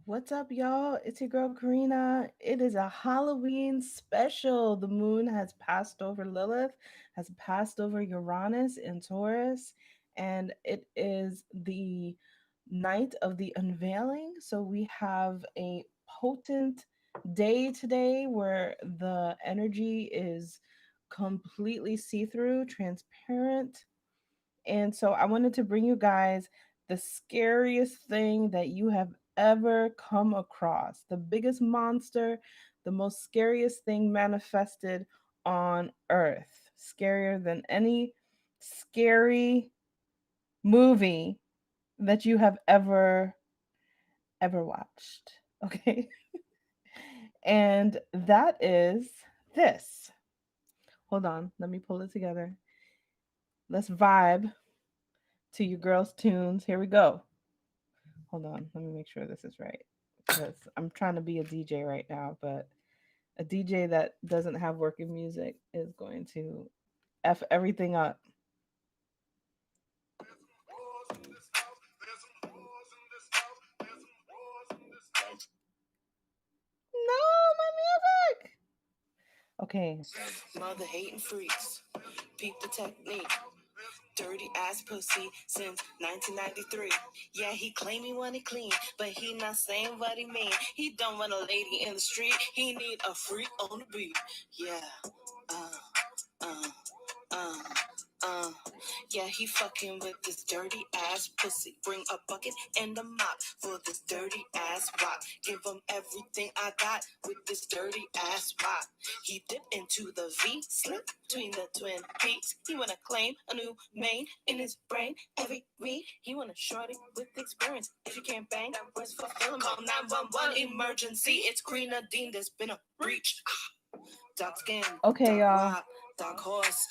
What's up, y'all? It's your girl Karina. It is a Halloween special. The moon has passed over Lilith, has passed over Uranus and Taurus, and it is the night of the unveiling. So we have a potent day today where the energy is completely see through, transparent, and so I wanted to bring you guys the scariest thing that you have ever come across. The biggest monster, the most scariest thing manifested on earth. Scarier than any scary movie that you have ever watched. Okay? And that is this. Hold on, let me pull it together. Let's vibe to your girls' tunes. Here we go. Hold on, let me make sure this is right because I'm trying to be a DJ right now, but a DJ that doesn't have working music is going to F everything up. No, my music. Okay. Mother hating freaks. Peep the technique. Dirty ass pussy since 1993. Yeah, he claim he want it clean, but he not saying what he mean. He don't want a lady in the street. He need a freak on the beat. Yeah. Uh, uh, uh, uh. Yeah, he fucking with this dirty ass pussy. Bring a bucket and a mop for this dirty ass wop. Give him everything I got with this dirty ass wop. He dipped into the V, slip between the twin peaks. He wanna claim a new main in his brain every week. He wanna shorty with experience. If you can't bang, that was fulfill him. Call 911 emergency. It's Grenadine. There's been a breach. Dark skin. Okay, y'all. Dark horse.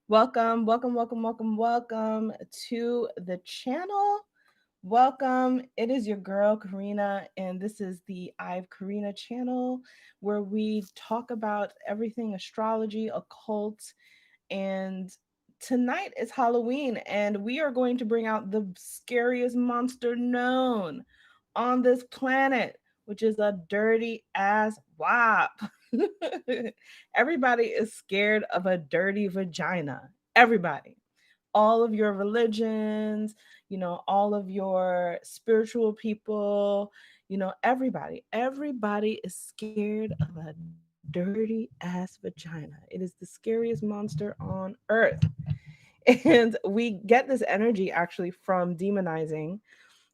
Welcome to the channel. Welcome. It is your girl Karina, and this is the I've Karina channel where we talk about everything astrology, occult, and tonight is Halloween, and we are going to bring out the scariest monster known on this planet, which is a dirty ass wop. Everybody is scared of a dirty vagina. Everybody. All of your religions, all of your spiritual people, everybody is scared of a dirty ass vagina. It is the scariest monster on earth. And we get this energy actually from demonizing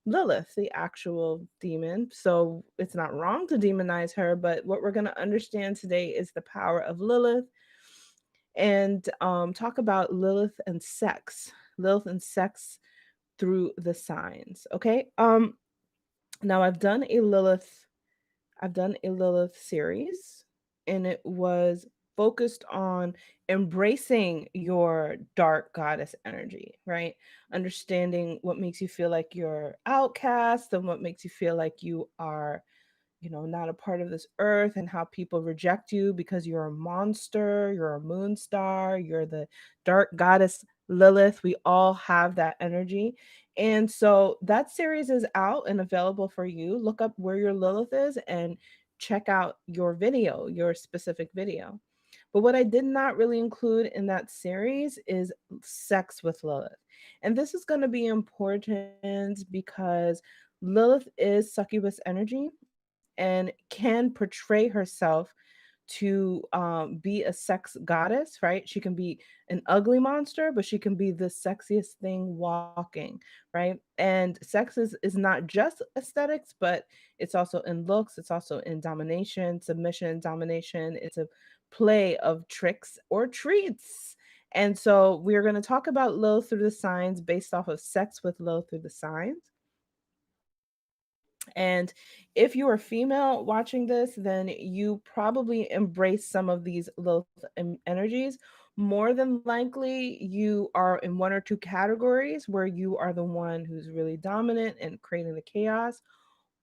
Lilith, the actual demon. So it's not wrong to demonize her, but what we're going to understand today is the power of Lilith and talk about Lilith and sex through the signs. Okay. Now I've done a Lilith series, and it was focused on embracing your dark goddess energy, right? Understanding what makes you feel like you're outcast and what makes you feel like you are, not a part of this earth, and how people reject you because you're a monster, you're a moon star, you're the dark goddess Lilith. We all have that energy. And so that series is out and available for you. Look up where your Lilith is and check out your specific video. But what I did not really include in that series is sex with Lilith. And this is going to be important because Lilith is succubus energy and can portray herself to be a sex goddess, right? She can be an ugly monster, but she can be the sexiest thing walking, right? And sex is not just aesthetics, but it's also in looks, it's also in domination, submission, domination. It's a play of tricks or treats. And so we're going to talk about Lilith through the signs based off of sex with Lilith through the signs. And if you are female watching this, then you probably embrace some of these Lilith energies. More than likely, you are in one or two categories where you are the one who's really dominant and creating the chaos,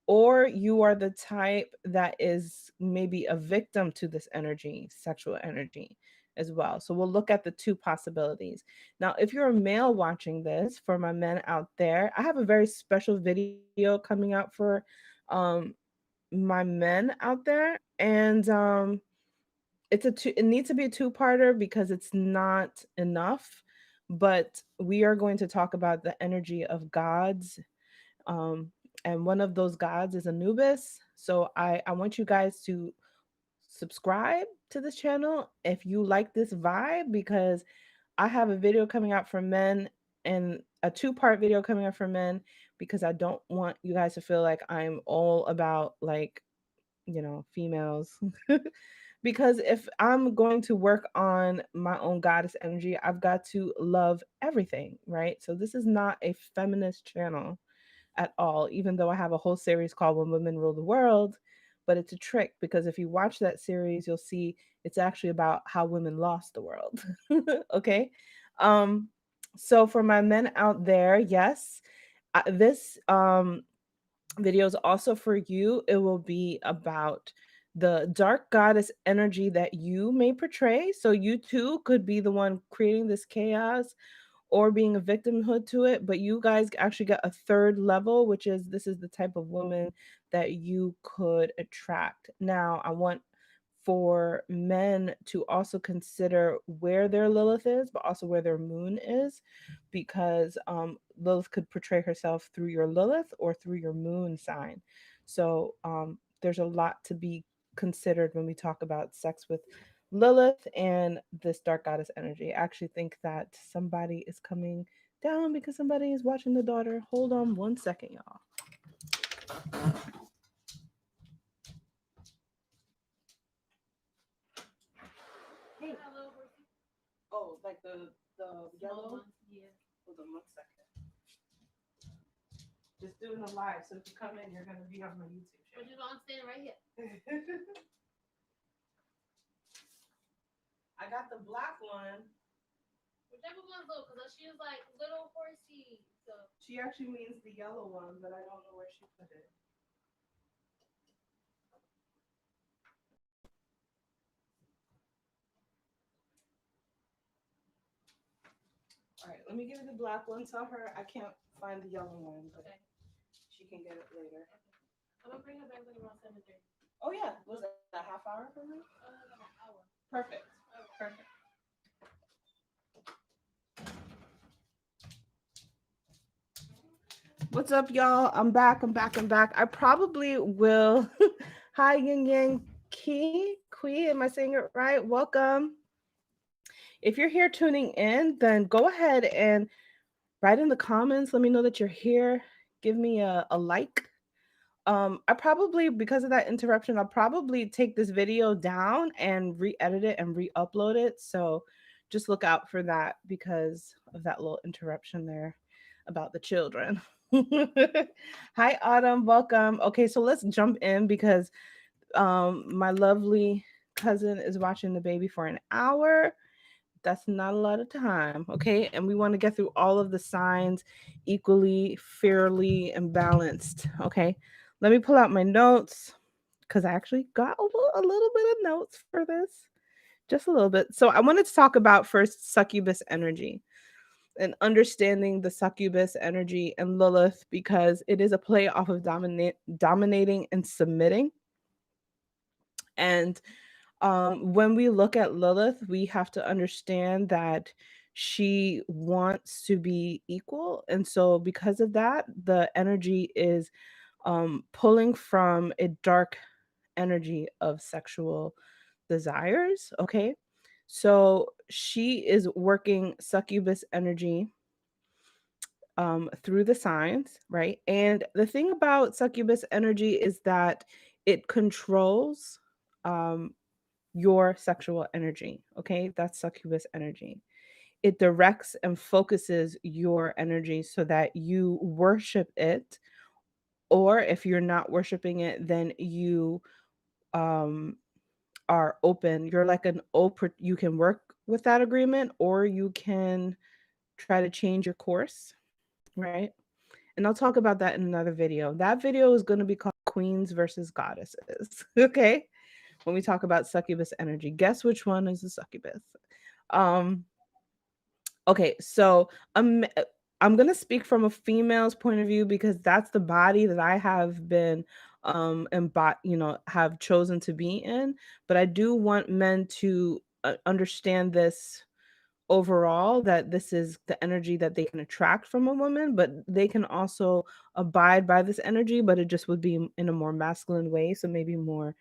or you are the type that is maybe a victim to this energy, sexual energy as well. So we'll look at the two possibilities. Now, if you're a male watching this, for my men out there, I have a very special video coming out for my men out there, and it needs to be a two-parter because it's not enough, but we are going to talk about the energy of gods, um and one of those gods is Anubis. So I want you guys to subscribe to this channel if you like this vibe, because I have a video coming out for men, and a two-part video coming out for men, because I don't want you guys to feel like I'm all about, like, females. Because if I'm going to work on my own goddess energy, I've got to love everything, right? So this is not a feminist channel at all, even though I have a whole series called When Women Rule the World. But it's a trick, because if you watch that series, you'll see it's actually about how women lost the world. Okay. Um, so for my men out there, yes, this video is also for you. It will be about the dark goddess energy that you may portray. So you too could be the one creating this chaos or being a victimhood to it, but you guys actually get a third level, which is this is the type of woman that you could attract. Now, I want for men to also consider where their Lilith is, but also where their moon is, because Lilith could portray herself through your Lilith or through your moon sign. So there's a lot to be considered when we talk about sex with Lilith and this dark goddess energy. I actually think that somebody is coming down because somebody is watching the daughter. Hold on one second, y'all. Hey. Oh, like the yellow? Yeah. Hold on one second. Just doing a live, so if you come in, you're gonna be on my YouTube channel. Which is why I'm standing right here. I got the black one. Whichever one's little, because she was like little horsey. So she actually means the yellow one, but I don't know where she put it. All right, let me give you the black one. Tell her I can't find the yellow one, but okay, she can get it later. Okay. I'm gonna bring her back like around 7:30. Oh yeah, was that a half hour for me? Like an hour. Perfect. Okay. Perfect. What's up, y'all? I'm back. I probably will. Hi, Yin Yang Kui. Am I saying it right? Welcome. If you're here tuning in, then go ahead and write in the comments. Let me know that you're here. Give me a like. I probably, because of that interruption, I'll probably take this video down and re-edit it and re-upload it. So just look out for that because of that little interruption there about the children. Hi, Autumn. Welcome. Okay, so let's jump in because my lovely cousin is watching the baby for an hour. That's not a lot of time, okay? And we want to get through all of the signs equally, fairly, and balanced, okay? Let me pull out my notes because I actually got a little bit of notes for this, just a little bit. So I wanted to talk about first succubus energy and understanding the succubus energy and Lilith, because it is a play off of dominating and submitting. And when we look at Lilith, we have to understand that she wants to be equal. And so, because of that, the energy is pulling from a dark energy of sexual desires. Okay. So, she is working succubus energy through the signs, right? And the thing about succubus energy is that it controls um, your sexual energy. Okay, that's succubus energy. It directs and focuses your energy so that you worship it, or if you're not worshiping it, then you um, are open. You're like an open. You can work with that agreement, or you can try to change your course, right? And I'll talk about that in another video. That video is going to be called Queens versus Goddesses. Okay. When we talk about succubus energy, guess which one is the succubus? Um, okay, so I'm going to speak from a female's point of view because that's the body that I have been have chosen to be in. But I do want men to understand this overall, that this is the energy that they can attract from a woman, but they can also abide by this energy, but it just would be in a more masculine way. So maybe more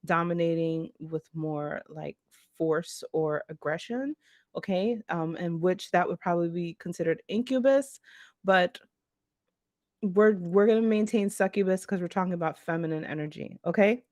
dominating with more like force or aggression. Okay. And which that would probably be considered incubus, but we're gonna maintain succubus because we're talking about feminine energy. Okay.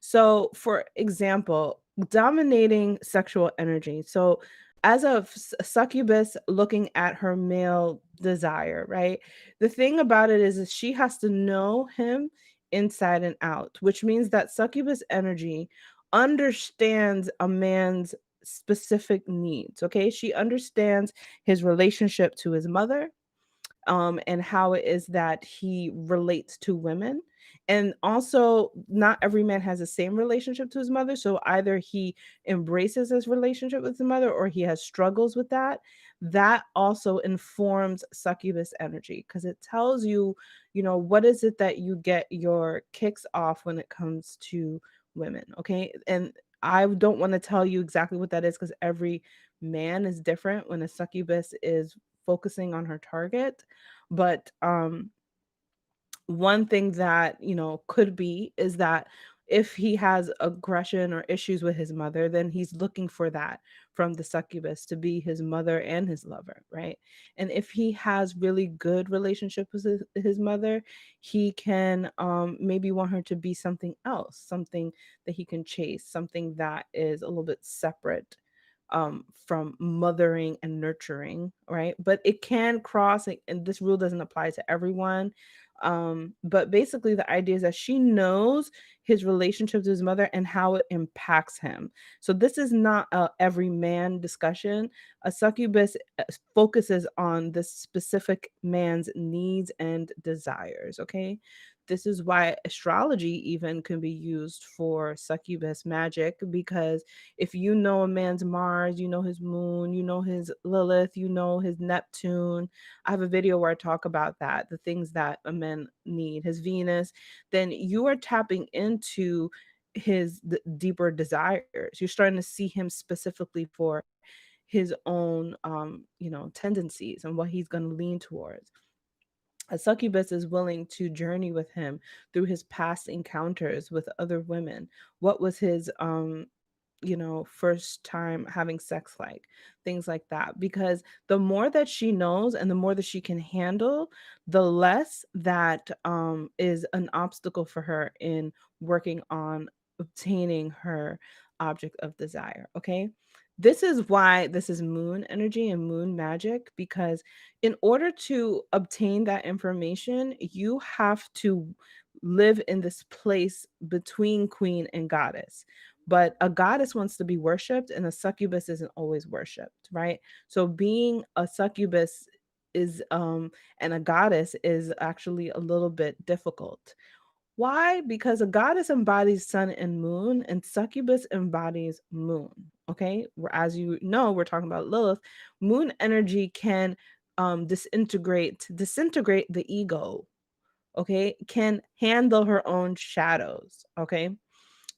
So, for example, dominating sexual energy. So, as a succubus looking at her male desire, right? The thing about it is she has to know him inside and out, which means that succubus energy understands a man's specific needs. Okay. She understands his relationship to his mother, and how it is that he relates to women. And also, not every man has the same relationship to his mother. So either he embraces his relationship with his mother or he has struggles with that. That also informs succubus energy because it tells you, what is it that you get your kicks off when it comes to women. Okay. And I don't want to tell you exactly what that is because every man is different when a succubus is focusing on her target. But one thing that, could be is that if he has aggression or issues with his mother, then he's looking for that from the succubus to be his mother and his lover, right? And if he has really good relationship with his mother, he can maybe want her to be something else, something that he can chase, something that is a little bit separate from mothering and nurturing, right? But it can cross, and this rule doesn't apply to everyone. But basically, the idea is that she knows his relationship to his mother and how it impacts him. So this is not a every man discussion. A succubus focuses on this specific man's needs and desires. Okay. This is why astrology even can be used for succubus magic, because if you know a man's Mars, you know his moon, you know his Lilith, you know his Neptune. I have a video where I talk about that, the things that a man need, his Venus, then you are tapping into his deeper desires. You're starting to see him specifically for his own tendencies and what he's going to lean towards. A succubus is willing to journey with him through his past encounters with other women. What was his first time having sex like, things like that. Because the more that she knows and the more that she can handle, the less that is an obstacle for her in working on obtaining her object of desire. Okay. This is why this is moon energy and moon magic, because in order to obtain that information, you have to live in this place between queen and goddess. But a goddess wants to be worshipped, and a succubus isn't always worshipped, right? So being a succubus is and a goddess is actually a little bit difficult. Why? Because a goddess embodies sun and moon, and succubus embodies moon. Okay. As you know, we're talking about Lilith. Moon energy can disintegrate the ego. Okay. Can handle her own shadows. Okay.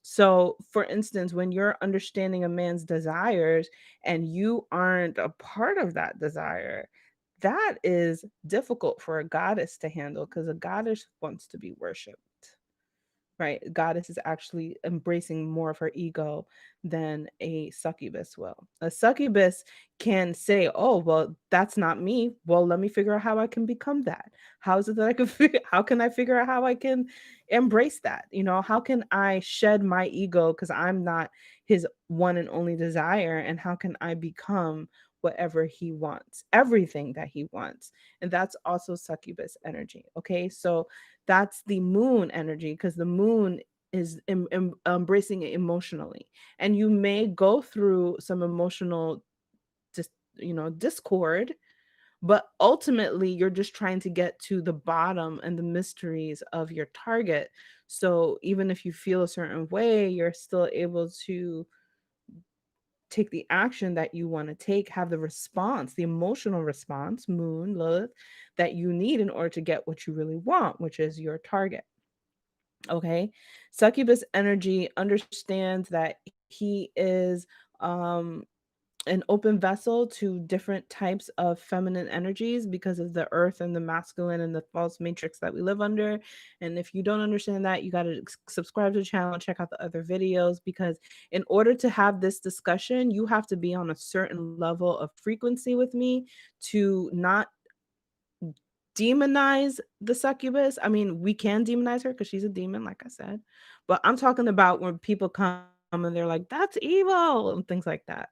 So, for instance, when you're understanding a man's desires and you aren't a part of that desire, that is difficult for a goddess to handle because a goddess wants to be worshipped, right? Goddess is actually embracing more of her ego than a succubus will. A succubus can say, "Oh, well, that's not me. Well, let me figure out how I can become that. How is it that I can figure? How can I figure out how I can embrace that? How can I shed my ego because I'm not his one and only desire, and how can I become?" Whatever he wants, everything that he wants. And that's also succubus energy. Okay. So that's the moon energy, because the moon is embracing it emotionally, and you may go through some emotional discord, but ultimately you're just trying to get to the bottom and the mysteries of your target. So even if you feel a certain way, you're still able to take the action that you want to take, have the response, the emotional response, moon, Lilith, that you need in order to get what you really want, which is your target. Okay. Succubus energy understands that he is an open vessel to different types of feminine energies because of the earth and the masculine and the false matrix that we live under. And if you don't understand that, you got to subscribe to the channel and check out the other videos, because in order to have this discussion, you have to be on a certain level of frequency with me to not demonize the succubus. I mean, we can demonize her because she's a demon, like I said. But I'm talking about when people come and they're like, that's evil and things like that.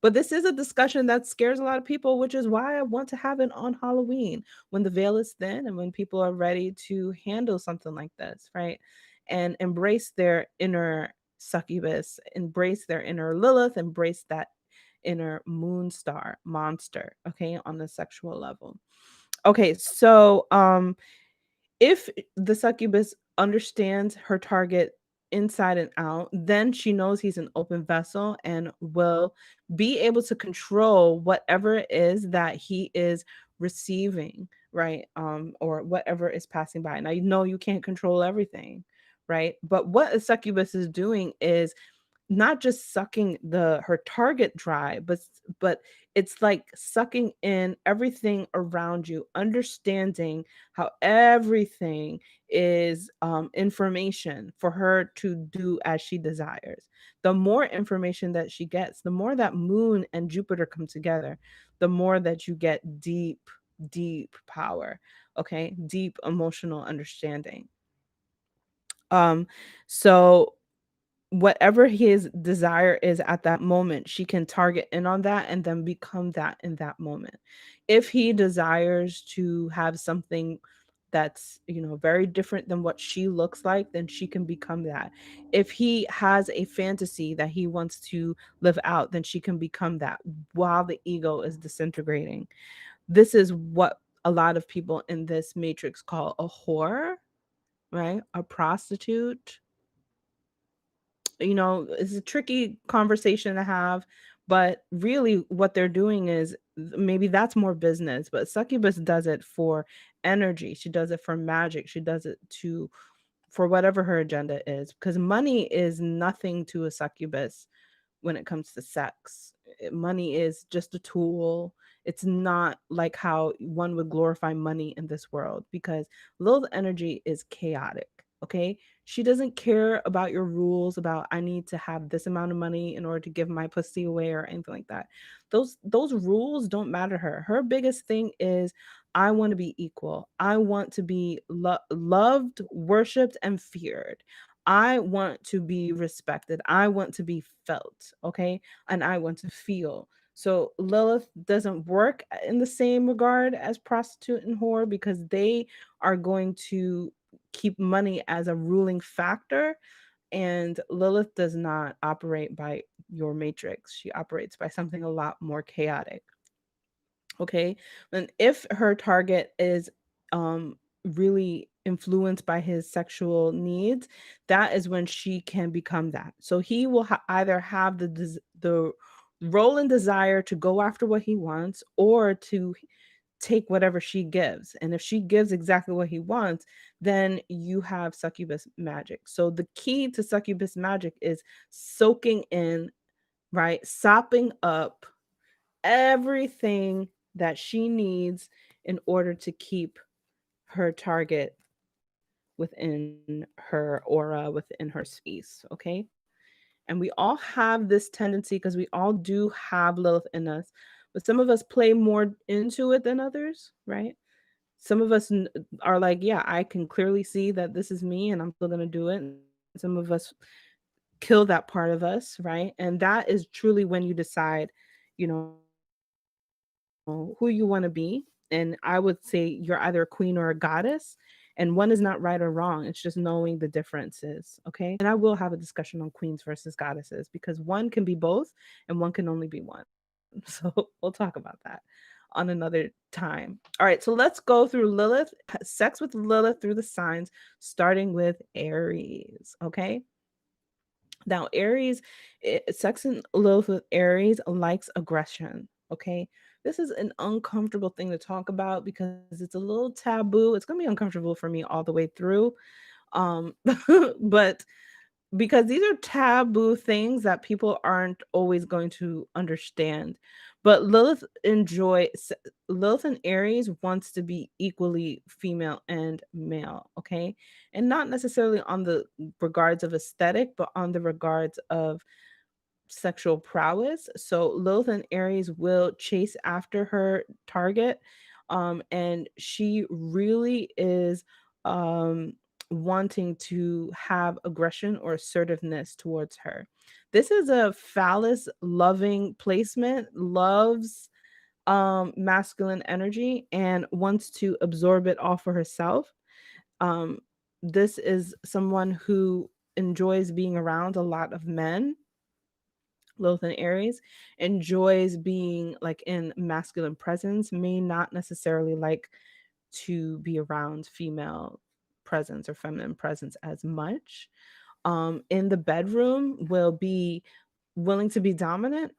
But this is a discussion that scares a lot of people, which is why I want to have it on Halloween when the veil is thin and when people are ready to handle something like this, right? And embrace their inner succubus, embrace their inner Lilith, embrace that inner moon star monster, okay, on the sexual level. Okay, so if the succubus understands her target inside and out, then she knows he's an open vessel and will be able to control whatever it is that he is receiving, right? Or whatever is passing by. Now, you know you can't control everything, right? But what a succubus is doing is not just sucking the her target dry, but it's like sucking in everything around you, understanding how everything is information for her to do as she desires. The more information that she gets, the more that moon and Jupiter come together, the more that you get deep power, okay, deep emotional understanding. um so whatever his desire is at that moment, she can target in on that and then become that in that moment. If he desires to have something that's, very different than what she looks like, then she can become that. If he has a fantasy that he wants to live out, then she can become that while the ego is disintegrating. This is what a lot of people in this matrix call a whore, right? A prostitute. It's a tricky conversation to have, but really what they're doing is maybe that's more business, but succubus does it for energy. She does it for magic. She does it to for whatever her agenda is, because money is nothing to a succubus when it comes to sex. Money is just a tool. It's not like how one would glorify money in this world, because Lilith energy is chaotic. Okay. She doesn't care about your rules about I need to have this amount of money in order to give my pussy away or anything like that. Those rules don't matter to her. Her biggest thing is I want to be equal. I want to be loved, worshipped, and feared. I want to be respected. I want to be felt, okay? And I want to feel. So Lilith doesn't work in the same regard as prostitute and whore, because they are going to keep money as a ruling factor. And Lilith does not operate by your matrix. She operates by something a lot more chaotic. Okay. And if her target is really influenced by his sexual needs, that is when she can become that. So he will either have the role and desire to go after what he wants, or to take whatever she gives. And if she gives exactly what he wants, then you have succubus magic. So the key to succubus magic is soaking in, right? Sopping up everything that she needs in order to keep her target within her aura, within her space. Okay. And we all have this tendency, because we all do have Lilith in us, but some of us play more into it than others, right? Some of us are like, yeah, I can clearly see that this is me and I'm still going to do it. And some of us kill that part of us, right? And that is truly when you decide, who you want to be. And I would say you're either a queen or a goddess, and one is not right or wrong. It's just knowing the differences, okay? And I will have a discussion on queens versus goddesses, because one can be both and one can only be one. So we'll talk about that on another time. All right, so let's go through Lilith, sex with Lilith through the signs, starting with Aries, okay? Now, Aries, sex and Lilith with Aries likes aggression. Okay. This is an uncomfortable thing to talk about because it's a little taboo. It's going to be uncomfortable for me all the way through. Um, but because these are taboo things that people aren't always going to understand. But Lilith and Aries wants to be equally female and male, okay? And not necessarily on the regards of aesthetic, but on the regards of sexual prowess. So Lilith and Aries will chase after her target. And she really is um wanting to have aggression or assertiveness towards her. This is a phallus loving placement, loves masculine energy and wants to absorb it all for herself. Um this is someone who enjoys being around a lot of men. Lilith and Aries enjoys being like in masculine presence, may not necessarily like to be around female presence or feminine presence as much. In the bedroom will be willing to be dominant,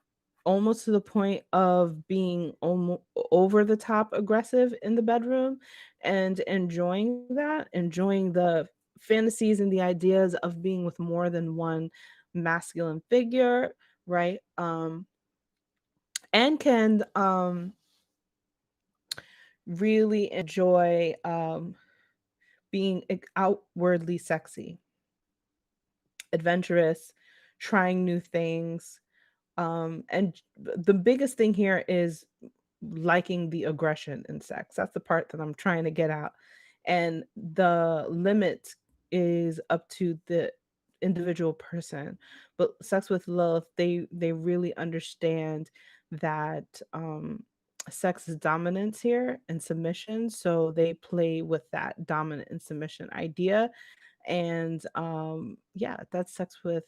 almost to the point of being almost over the top aggressive in the bedroom, and enjoying that, enjoying the fantasies and the ideas of being with more than one masculine figure, right? And can really enjoy being outwardly sexy, adventurous, trying new things. And the biggest thing here is liking the aggression in sex. That's the part that I'm trying to get out. And the limit is up to the individual person. But sex with love, they really understand that sex is dominance here and submission. So they play with that dominant and submission idea. And yeah, that's sex with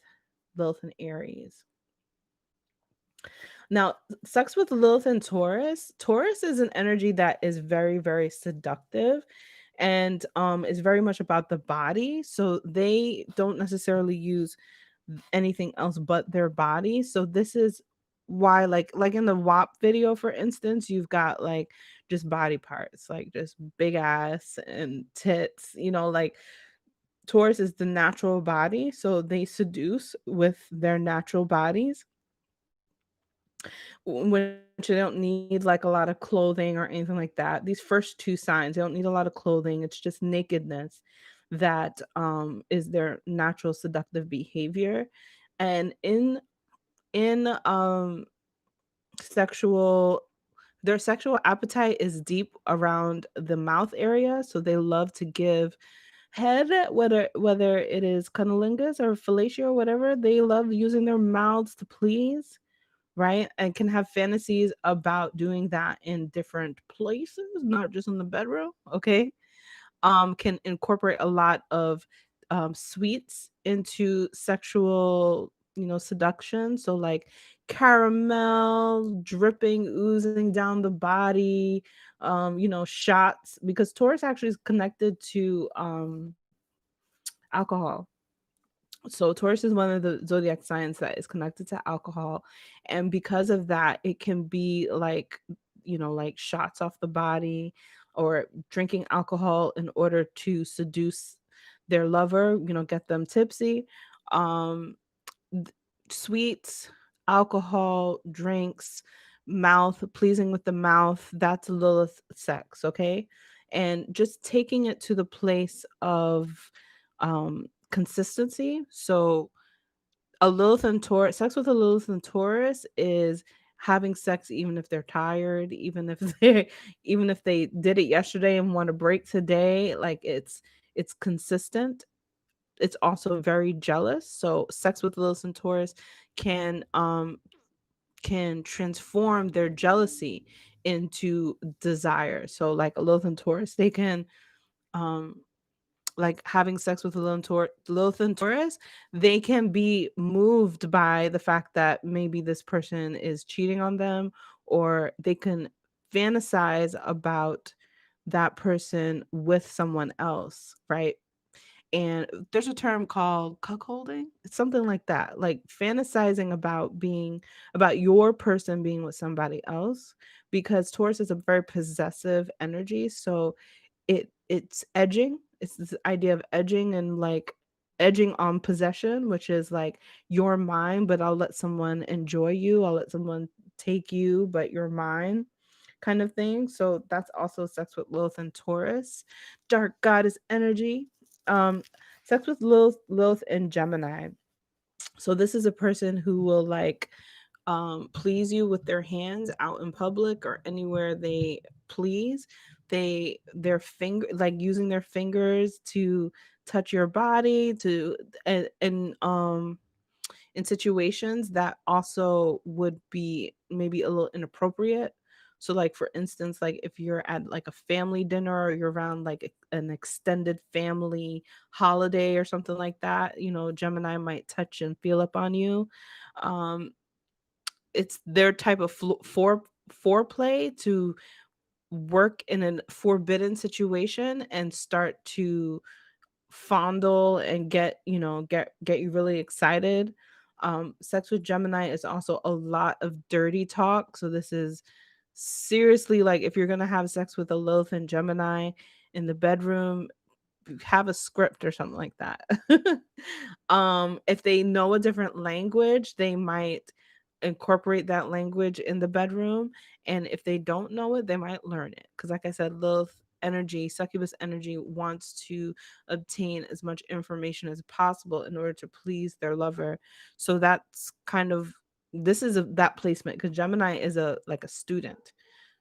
Lilith and Aries. Now, sex with Lilith and Taurus. Taurus is an energy that is very, very seductive and is very much about the body. So they don't necessarily use anything else but their body. So this is why like in the WAP video, for instance, you've got like just body parts, like just big ass and tits, like Taurus is the natural body. So they seduce with their natural bodies, which they don't need like a lot of clothing or anything like that. These first two signs, they don't need a lot of clothing. It's just nakedness that is their natural seductive behavior. And in sexual their sexual appetite is deep around the mouth area. So they love to give head, whether it is cunnilingus or fellatio or whatever. They love using their mouths to please, right? And can have fantasies about doing that in different places, not just in the bedroom, okay? Can incorporate a lot of sweets into sexual, seduction. So like caramel dripping, oozing down the body, shots, because Taurus actually is connected to alcohol. So Taurus is one of the zodiac signs that is connected to alcohol, and because of that, it can be like, like shots off the body or drinking alcohol in order to seduce their lover, get them tipsy. Um th- Sweets, alcohol, drinks, mouth, pleasing with the mouth, that's Lilith sex, okay? And just taking it to the place of consistency. So a Lilith and Taurus, sex with a Lilith and Taurus is having sex even if they're tired, even if they did it yesterday and want to break today. Like it's consistent. It's also very jealous. So sex with Lilith and Taurus can transform their jealousy into desire. So like a Lilith and Taurus, they can um like having sex with Lilith and Taurus, they can be moved by the fact that maybe this person is cheating on them, or they can fantasize about that person with someone else, right? And there's a term called cuckolding. It's something like that, like fantasizing about your person being with somebody else, because Taurus is a very possessive energy. So it's edging. it's this idea of edging and like edging on possession, which is like you're mine, but I'll let someone enjoy you. I'll let someone take you, but you're mine kind of thing. So that's also sex with Lilith and Taurus. Dark goddess energy. Um, sex with Lilith and Gemini. So this is a person who will like please you with their hands out in public or anywhere they please. Their finger, like using their fingers to touch your body to and in situations that also would be maybe a little inappropriate. So like for instance, like if you're at like a family dinner or you're around like an extended family holiday or something like that, you know, Gemini might touch and feel up on you. Um it's their type of foreplay to work in a forbidden situation and start to fondle and get, you know, get you really excited. Sex with Gemini is also a lot of dirty talk. So this is seriously like if you're gonna have sex with a Lilith and Gemini in the bedroom, have a script or something like that. If they know a different language, they might incorporate that language in the bedroom. And if they don't know it, they might learn it. Because, like I said, Lilith energy, succubus energy wants to obtain as much information as possible in order to please their lover. So that's kind of this is that placement because Gemini is a like a student.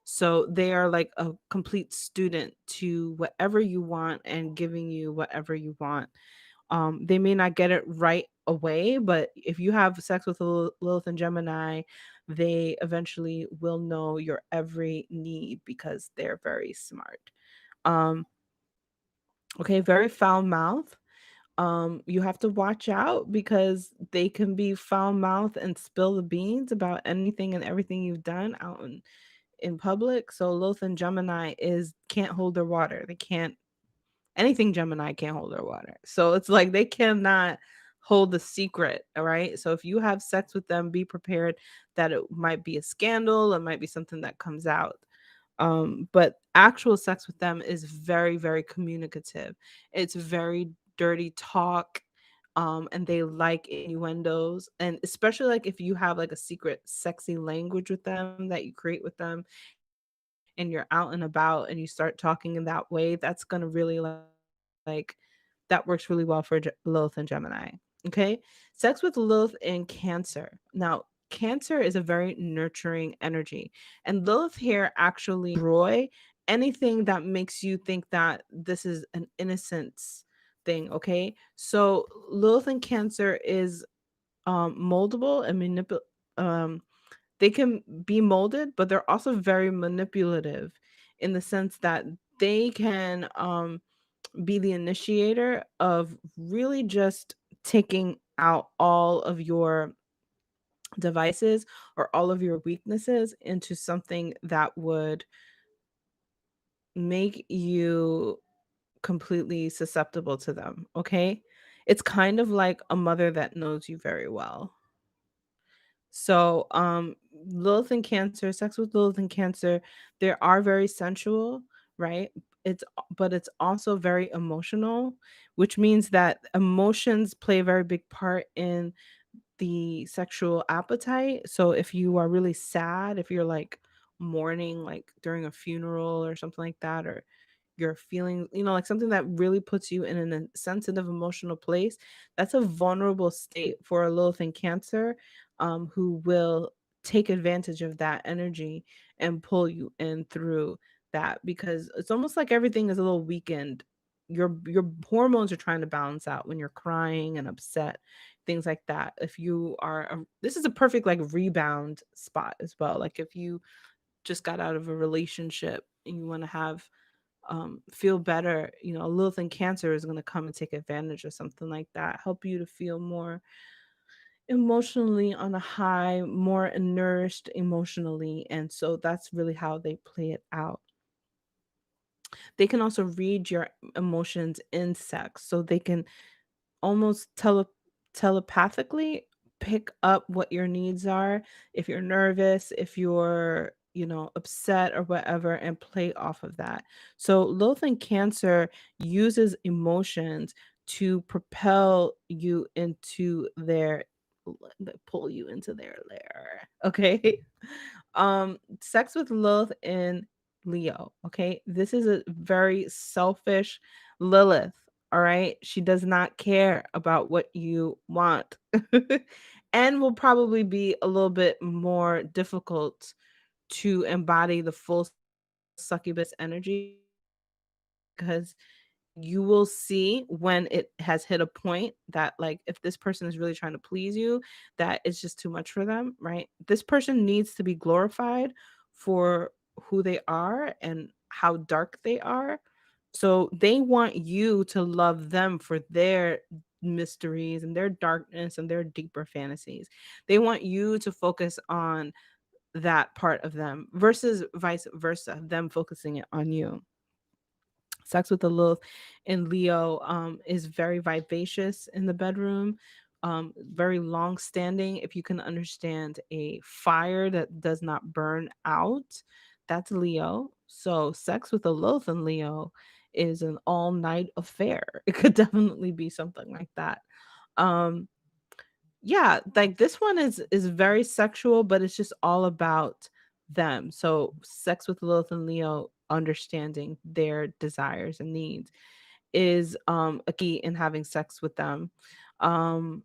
So they are like a complete student to whatever you want and giving you whatever you want. They may not get it right away, but if you have sex with Lilith and Gemini, they eventually will know your every need because they're very smart. Um, okay, very foul mouth. You have to watch out because they can be foul mouth and spill the beans about anything and everything you've done out in public. So Lilith and Gemini is can't hold their water. They can't anything Gemini can't hold their water. So it's like they cannot hold the secret. All right. So if you have sex with them, be prepared that it might be a scandal. It might be something that comes out. But actual sex with them is very, very communicative. It's very dirty talk. And they like innuendos. And especially like if you have like a secret sexy language with them that you create with them and you're out and about and you start talking in that way, that's gonna really like that works really well for Lilith and Gemini. Okay. Sex with Lilith in Cancer. Now, Cancer is a very nurturing energy. And Lilith here actually destroy anything that makes you think that this is an innocence thing. Okay. So Lilith and Cancer is moldable and um they can be molded, but they're also very manipulative in the sense that they can be the initiator of really just taking out all of your devices or all of your weaknesses into something that would make you completely susceptible to them. Okay. It's kind of like a mother that knows you very well. So, Lilith and Cancer, sex with Lilith and Cancer, they are very sensual, right? But it's also very emotional, which means that emotions play a very big part in the sexual appetite. So if you are really sad, if you're like mourning like during a funeral or something like that, or you're feeling, you know, like something that really puts you in a sensitive emotional place, that's a vulnerable state for a Lilith in Cancer, who will take advantage of that energy and pull you in through that because it's almost like everything is a little weakened. Your hormones are trying to balance out when you're crying and upset, things like that. If you are, this is a perfect like rebound spot as well. Like if you just got out of a relationship and you want to have feel better, you know, Lilith and Cancer is going to come and take advantage of something like that, help you to feel more emotionally on a high, more nourished emotionally. And so that's really how they play it out. They can also read your emotions in sex, so they can almost telepathically pick up what your needs are. If you're nervous, if you're upset or whatever, and play off of that. So Lilith in Cancer uses emotions to propel you into their pull you into their lair. Okay. Sex with Lilith in Leo. Okay. This is a very selfish Lilith. All right. She does not care about what you want and will probably be a little bit more difficult to embody the full succubus energy because you will see when it has hit a point that, like, if this person is really trying to please you, that it's just too much for them, right? This person needs to be glorified for who they are and how dark they are. So they want you to love them for their mysteries and their darkness and their deeper fantasies. They want you to focus on that part of them versus vice versa, them focusing it on you. Sex with the Lilith in Leo is very vivacious in the bedroom, very long standing. If you can understand a fire that does not burn out, that's Leo. So, sex with the Lilith in Leo is an all night affair. It could definitely be something like that. Um, yeah, like this one is very sexual, but it's just all about them. So sex with Lilith and Leo, understanding their desires and needs is a key in having sex with them. Um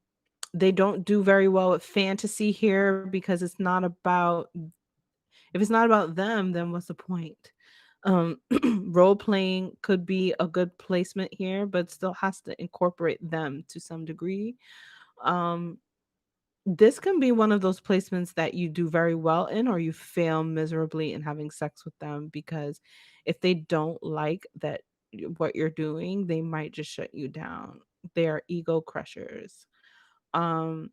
they don't do very well with fantasy here because it's not about, if it's not about them, then what's the point? Um role playing could be a good placement here, but still has to incorporate them to some degree. Um this can be one of those placements that you do very well in or you fail miserably in having sex with them, because if they don't like that what you're doing, they might just shut you down. They are ego crushers. Um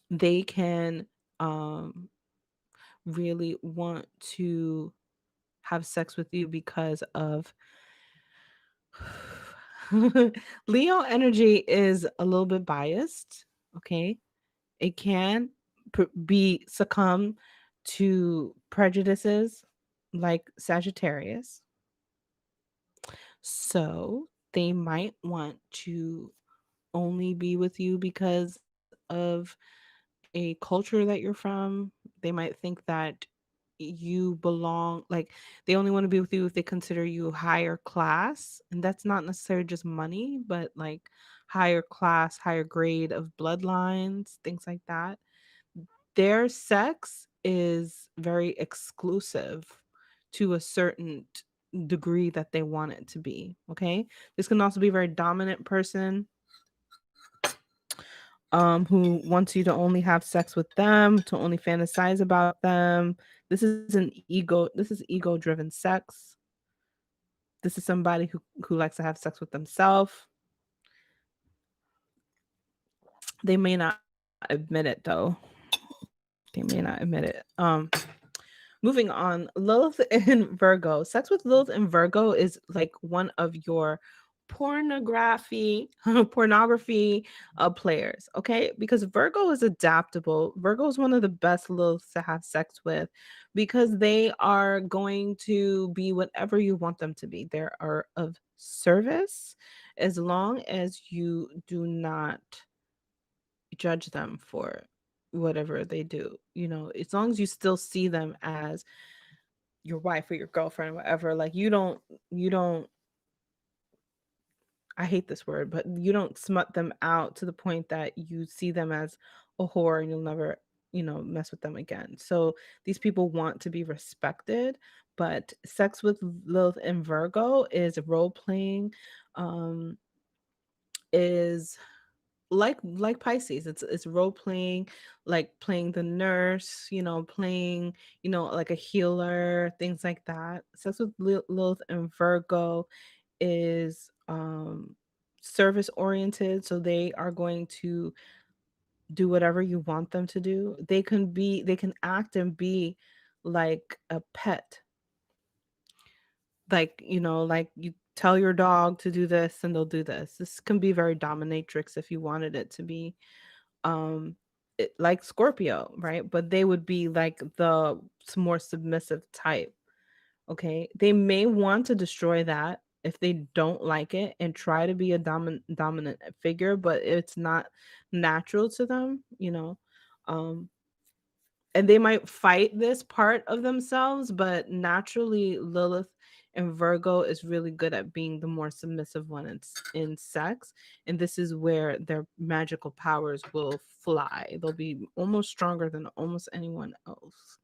they can um really want to have sex with you because of Leo energy is a little bit biased, okay? It can be succumb to prejudices like Sagittarius. So they might want to only be with you because of a culture that you're from. They might think that you belong, like they only want to be with you if they consider you higher class. And that's not necessarily just money, but like higher class, higher grade of bloodlines, things like that. Their sex is very exclusive to a certain degree that they want it to be. Okay. This can also be a very dominant person who wants you to only have sex with them, to only fantasize about them. This is ego driven sex. This is somebody who likes to have sex with themselves. They may not admit it though. They may not admit it. Moving on, Lilith in Virgo. Sex with Lilith in Virgo is like one of your pornography pornography players, okay? Because Virgo is adaptable. Virgo is one of the best Liliths to have sex with because they are going to be whatever you want them to be. They are of service as long as you do not judge them for whatever they do. As long as you still see them as your wife or your girlfriend, whatever, like you don't I hate this word, but you don't smut them out to the point that you see them as a whore and you'll never, mess with them again. So these people want to be respected, but sex with Lilith and Virgo is role playing, um, is like Pisces. It's role playing, like playing the nurse, playing, like a healer, things like that. Sex with Lilith and Virgo is service oriented, so they are going to do whatever you want them to do. They can act and be like a pet. Like, like you tell your dog to do this and they'll do this. This can be very dominatrix if you wanted it to be. Um like Scorpio, right? But they would be like the more submissive type. Okay, they may want to destroy that if they don't like it and try to be a dominant figure, but it's not natural to them, you know. Um, and they might fight this part of themselves, but naturally Lilith and Virgo is really good at being the more submissive one in sex, and this is where their magical powers will fly. They'll be almost stronger than almost anyone else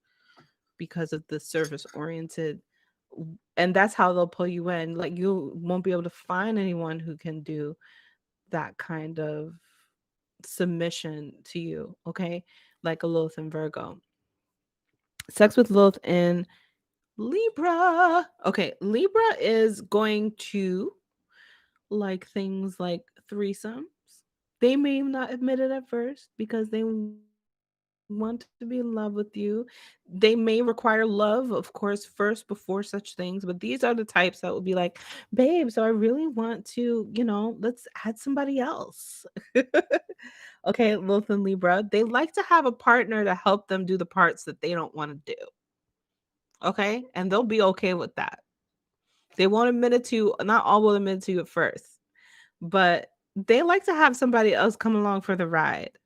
because of the service oriented, and that's how they'll pull you in. Like, you won't be able to find anyone who can do that kind of submission to you, okay? Like a Lilith and Virgo. Sex with Lilith in Libra. Okay, Libra is going to like things like threesomes. They may not admit it at first because they want to be in love with you. They may require love, of course, first before such things, but these are the types that will be like, babe, so I really want to, let's add somebody else. Okay, Lilith and Libra, they like to have a partner to help them do the parts that they don't want to do. Okay, and they'll be okay with that. They won't admit it to you, not all will admit it to you at first, but they like to have somebody else come along for the ride.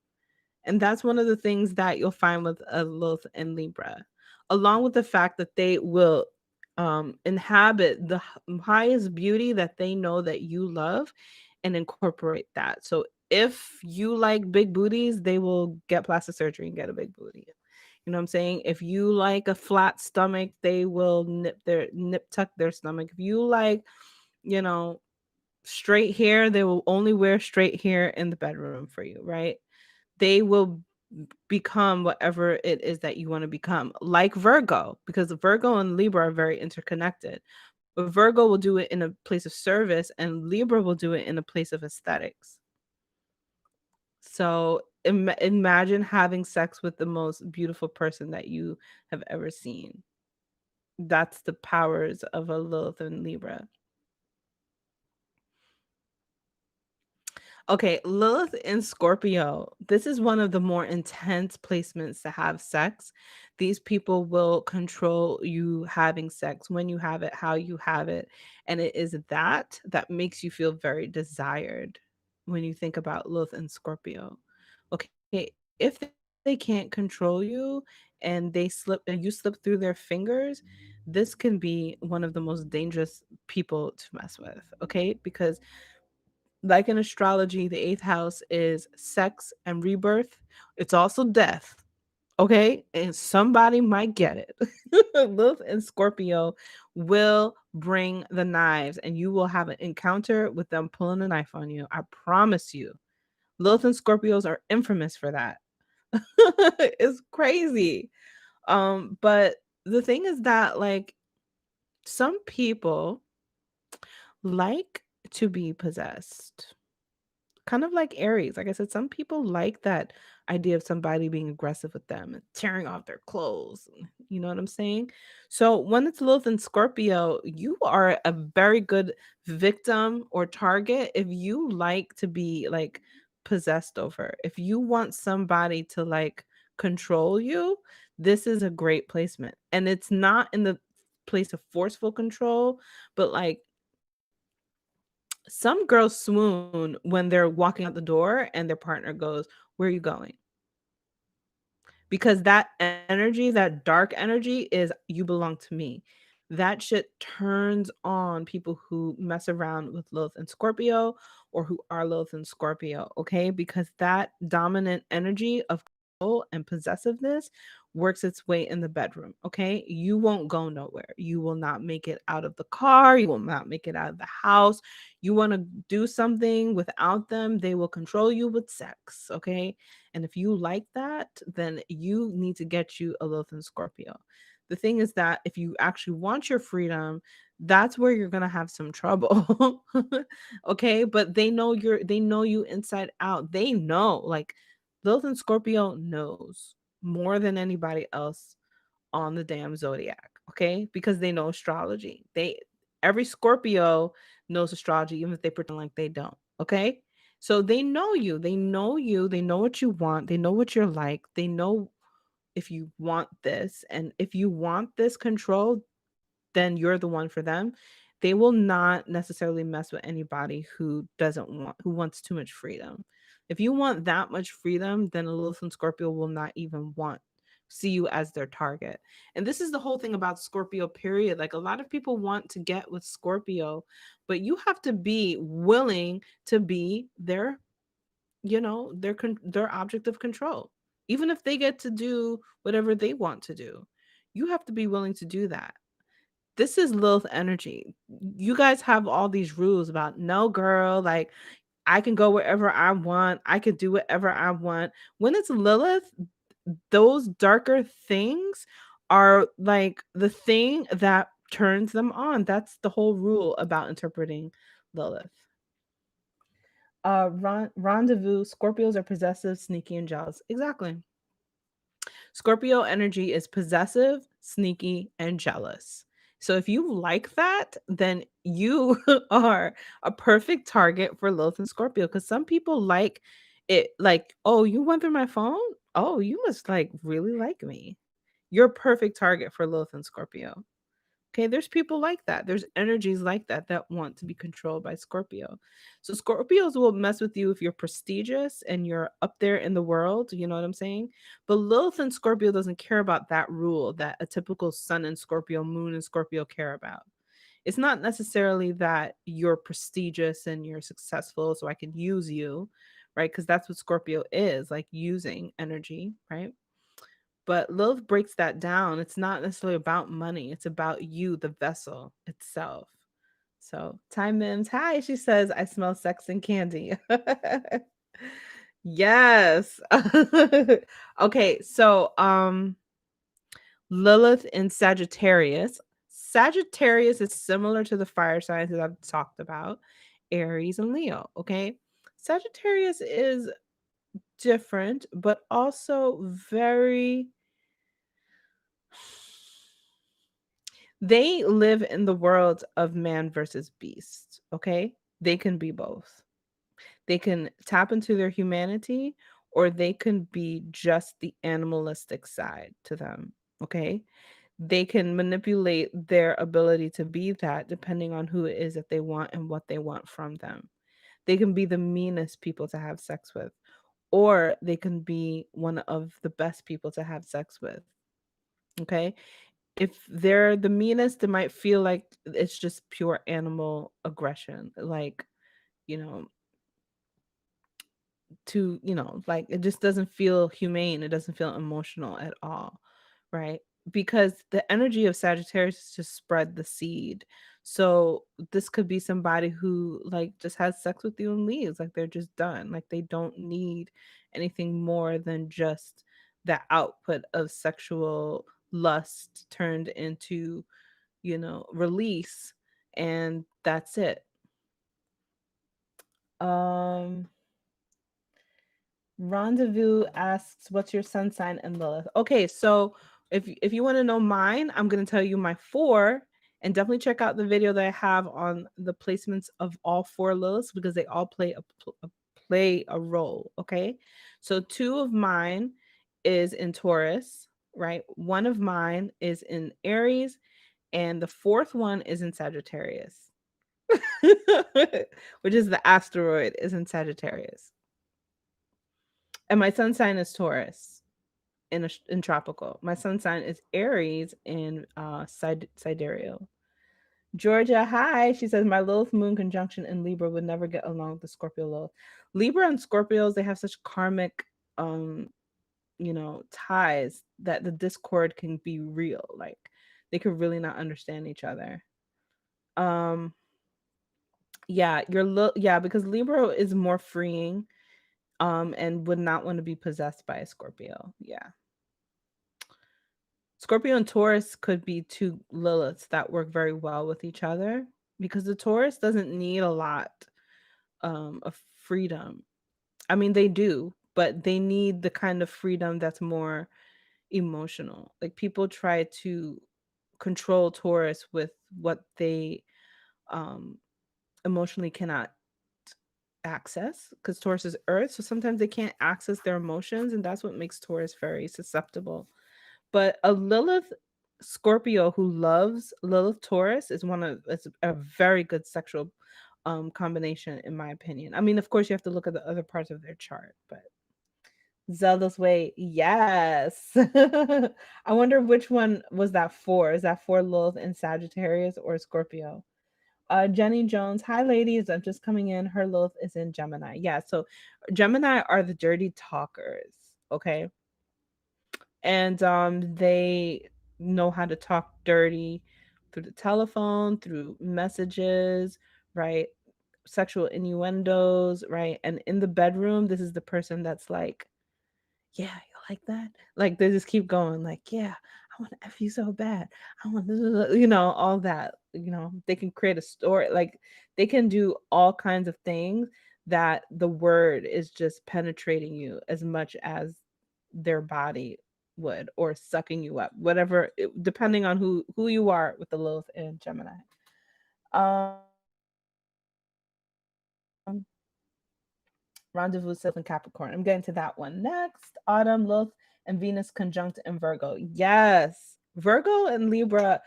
And that's one of the things that you'll find with a Lilith and Libra, along with the fact that they will inhabit the highest beauty that they know that you love and incorporate that. So if you like big booties, they will get plastic surgery and get a big booty. You know what I'm saying? If you like a flat stomach, they will nip tuck their stomach. If you like, you know, straight hair, they will only wear straight hair in the bedroom for you, right? They will become whatever it is that you want to become, like Virgo, because Virgo and Libra are very interconnected. But Virgo will do it in a place of service, and Libra will do it in a place of aesthetics. So imagine having sex with the most beautiful person that you have ever seen. That's the powers of a Lilith and Libra. Okay, Lilith in Scorpio. This is one of the more intense placements to have sex. These people will control you having sex, when you have it, how you have it. And it is that makes you feel very desired when you think about Lilith and Scorpio. Okay, if they can't control you and you slip through their fingers, this can be one of the most dangerous people to mess with. Okay, because like in astrology, the eighth house is sex and rebirth. It's also death. Okay. And somebody might get it. Lilith and Scorpio will bring the knives, and you will have an encounter with them pulling a knife on you. I promise you. Lilith and Scorpios are infamous for that. It's crazy. But the thing is that, like, some people like to be possessed, kind of like Aries. Like I said, some people like that idea of somebody being aggressive with them and tearing off their clothes. You know what I'm saying? So when it's Lilith and Scorpio, you are a very good victim or target if you like to be like possessed over. If you want somebody to like control you, this is a great placement. And it's not in the place of forceful control, but like some girls swoon when they're walking out the door and their partner goes, "Where are you going?" Because that energy, that dark energy is, "You belong to me." That shit turns on people who mess around with Lilith and Scorpio, or who are Lilith and Scorpio, okay? Because that dominant energy of control and possessiveness works its way in the bedroom, okay? You won't go nowhere. You will not make it out of the car. You will not make it out of the house. You want to do something without them, they will control you with sex, okay? And if you like that, then you need to get you a Lilith and Scorpio. The thing is that if you actually want your freedom, that's where you're gonna have some trouble. Okay, but they know you inside out. They know, like, Lilith and Scorpio knows more than anybody else on the damn zodiac, okay? Because they know astrology. They Every Scorpio knows astrology, even if they pretend like they don't, okay? So they know you. They know you. They know what you want. They know what you're like. They know if you want this. And if you want this control, then you're the one for them. They will not necessarily mess with anybody who doesn't want, who wants too much freedom. If you want that much freedom, then a Lilith and Scorpio will not even want see you as their target. And this is the whole thing about Scorpio period. Like a lot of people want to get with Scorpio, but you have to be willing to be their, their object of control. Even if they get to do whatever they want to do, you have to be willing to do that. This is Lilith energy. You guys have all these rules about no girl, like I can go wherever I want. I can do whatever I want. When it's Lilith, those darker things are like the thing that turns them on. That's the whole rule about interpreting Lilith. Rendezvous, Scorpios are possessive, sneaky, and jealous. Exactly. Scorpio energy is possessive, sneaky, and jealous. So if you like that, then you are a perfect target for Lilith and Scorpio, because some people like it like, oh, you went through my phone? Oh, you must like really like me. You're a perfect target for Lilith and Scorpio. Okay, there's people like that. There's energies like that that want to be controlled by Scorpio. So Scorpios will mess with you if you're prestigious and you're up there in the world, you know what I'm saying? But Lilith and Scorpio doesn't care about that rule that a typical sun and Scorpio, moon and Scorpio care about. It's not necessarily that you're prestigious and you're successful so I can use you, right? Because that's what Scorpio is, like using energy, right? But Lilith breaks that down. It's not necessarily about money. It's about you, the vessel itself. So Time Mims, hi. She says, I smell sex and candy. Yes. Okay, so Lilith in Sagittarius. Sagittarius is similar to the fire signs that I've talked about, Aries and Leo. Okay. Sagittarius is different, but also very, they live in the world of man versus beast. Okay. They can be both. They can tap into their humanity, or they can be just the animalistic side to them. Okay. They can manipulate their ability to be that depending on who it is that they want and what they want from them. They can be the meanest people to have sex with, or they can be one of the best people to have sex with. Okay. If they're the meanest, it might feel like it's just pure animal aggression. Like, you know, like it just doesn't feel humane. It doesn't feel emotional at all, right? Because the energy of Sagittarius is to spread the seed. So this could be somebody who like just has sex with you and leaves. Like they're just done. Like they don't need anything more than just the output of sexual lust turned into, release, and that's it. Um Rendezvous asks, "What's your sun sign and Lilith?" Okay, so if you want to know mine, I'm going to tell you my four, and definitely check out the video that I have on the placements of all four Liliths because they all play a role. Okay, so two of mine is in Taurus, right? One of mine is in Aries, and the fourth one is in Sagittarius, which is the asteroid is in Sagittarius. And my sun sign is Taurus in tropical. My sun sign is Aries in sidereal. Georgia, hi. She says my Lilith moon conjunction in Libra would never get along with the Scorpio Lilith. Libra and Scorpios, they have such karmic ties that the discord can be real. Like they could really not understand each other. Yeah, yeah, because Libra is more freeing and would not want to be possessed by a Scorpio. Yeah. Scorpio and Taurus could be two Liliths that work very well with each other because the Taurus doesn't need a lot of freedom. I mean, they do, but they need the kind of freedom that's more emotional. Like people try to control Taurus with what they um, emotionally cannot access, because Taurus is earth. So sometimes they can't access their emotions. And that's what makes Taurus very susceptible. But a Lilith Scorpio who loves Lilith Taurus is it's a very good sexual combination, in my opinion. I mean, of course, you have to look at the other parts of their chart, but Zelda's way, yes. I wonder which one was that for? Is that for Lilith in Sagittarius or Scorpio? Jenny Jones, hi ladies. I'm just coming in. Her Lilith is in Gemini. Yeah, so Gemini are the dirty talkers, okay? And they know how to talk dirty through the telephone, through messages, right? Sexual innuendos, right? And in the bedroom, this is the person that's like, yeah, you like that? Like they just keep going, like, yeah, I want to F you so bad. I want, all that. They can create a story, like they can do all kinds of things that the word is just penetrating you as much as their body would, or sucking you up, whatever, depending on who you are with the Lilith and Gemini. Rendezvous self and Capricorn. I'm getting to that one next. Autumn, Lilith, and Venus conjunct in Virgo. Yes. Virgo and Libra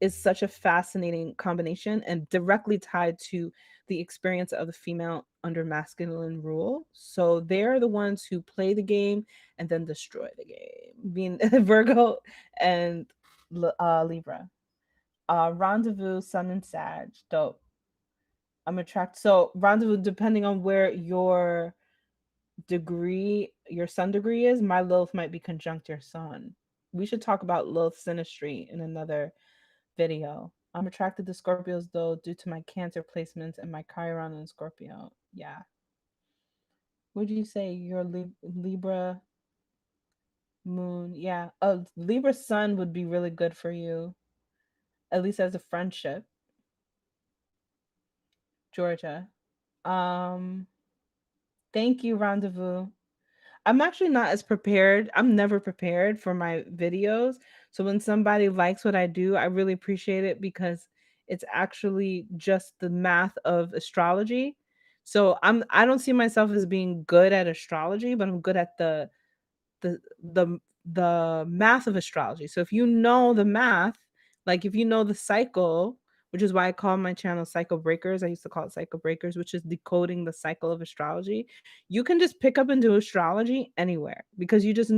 is such a fascinating combination and directly tied to the experience of the female under masculine rule. So they're the ones who play the game and then destroy the game. Being Virgo and Libra. Rendezvous, Sun and Sag. Dope. I'm attracted. So rendezvous, depending on where your sun degree is, my Lilith might be conjunct your sun. We should talk about Lilith synastry in another video. I'm attracted to Scorpios though due to my Cancer placements and my Chiron in Scorpio. Yeah. Would you say your Libra moon? Yeah. Libra sun would be really good for you, at least as a friendship. Georgia. Um, Thank you, Rendezvous. I'm actually not as prepared. I'm never prepared for my videos. So when somebody likes what I do, I really appreciate it because it's actually just the math of astrology. So I don't see myself as being good at astrology, but I'm good at the the the math of astrology. So if you know the math, like if you know the cycle, which is why I call my channel Cycle Breakers. I used to call it Cycle Breakers, which is decoding the cycle of astrology. You can just pick up and do astrology anywhere because you just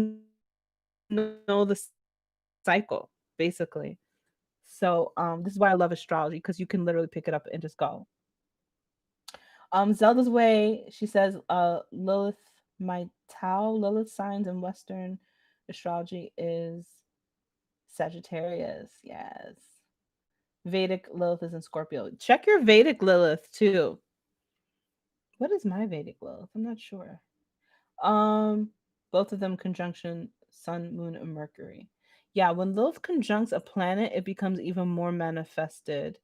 know the cycle, basically. So this is why I love astrology, because you can literally pick it up and just go. Zelda's way, she says, Lilith, my Tao, Lilith signs in Western astrology is Sagittarius. Yes. Vedic Lilith is in Scorpio. Check your Vedic Lilith too. What is my Vedic Lilith? I'm not sure. Both of them conjunction Sun, Moon, and Mercury. Yeah, when Lilith conjuncts a planet, it becomes even more manifested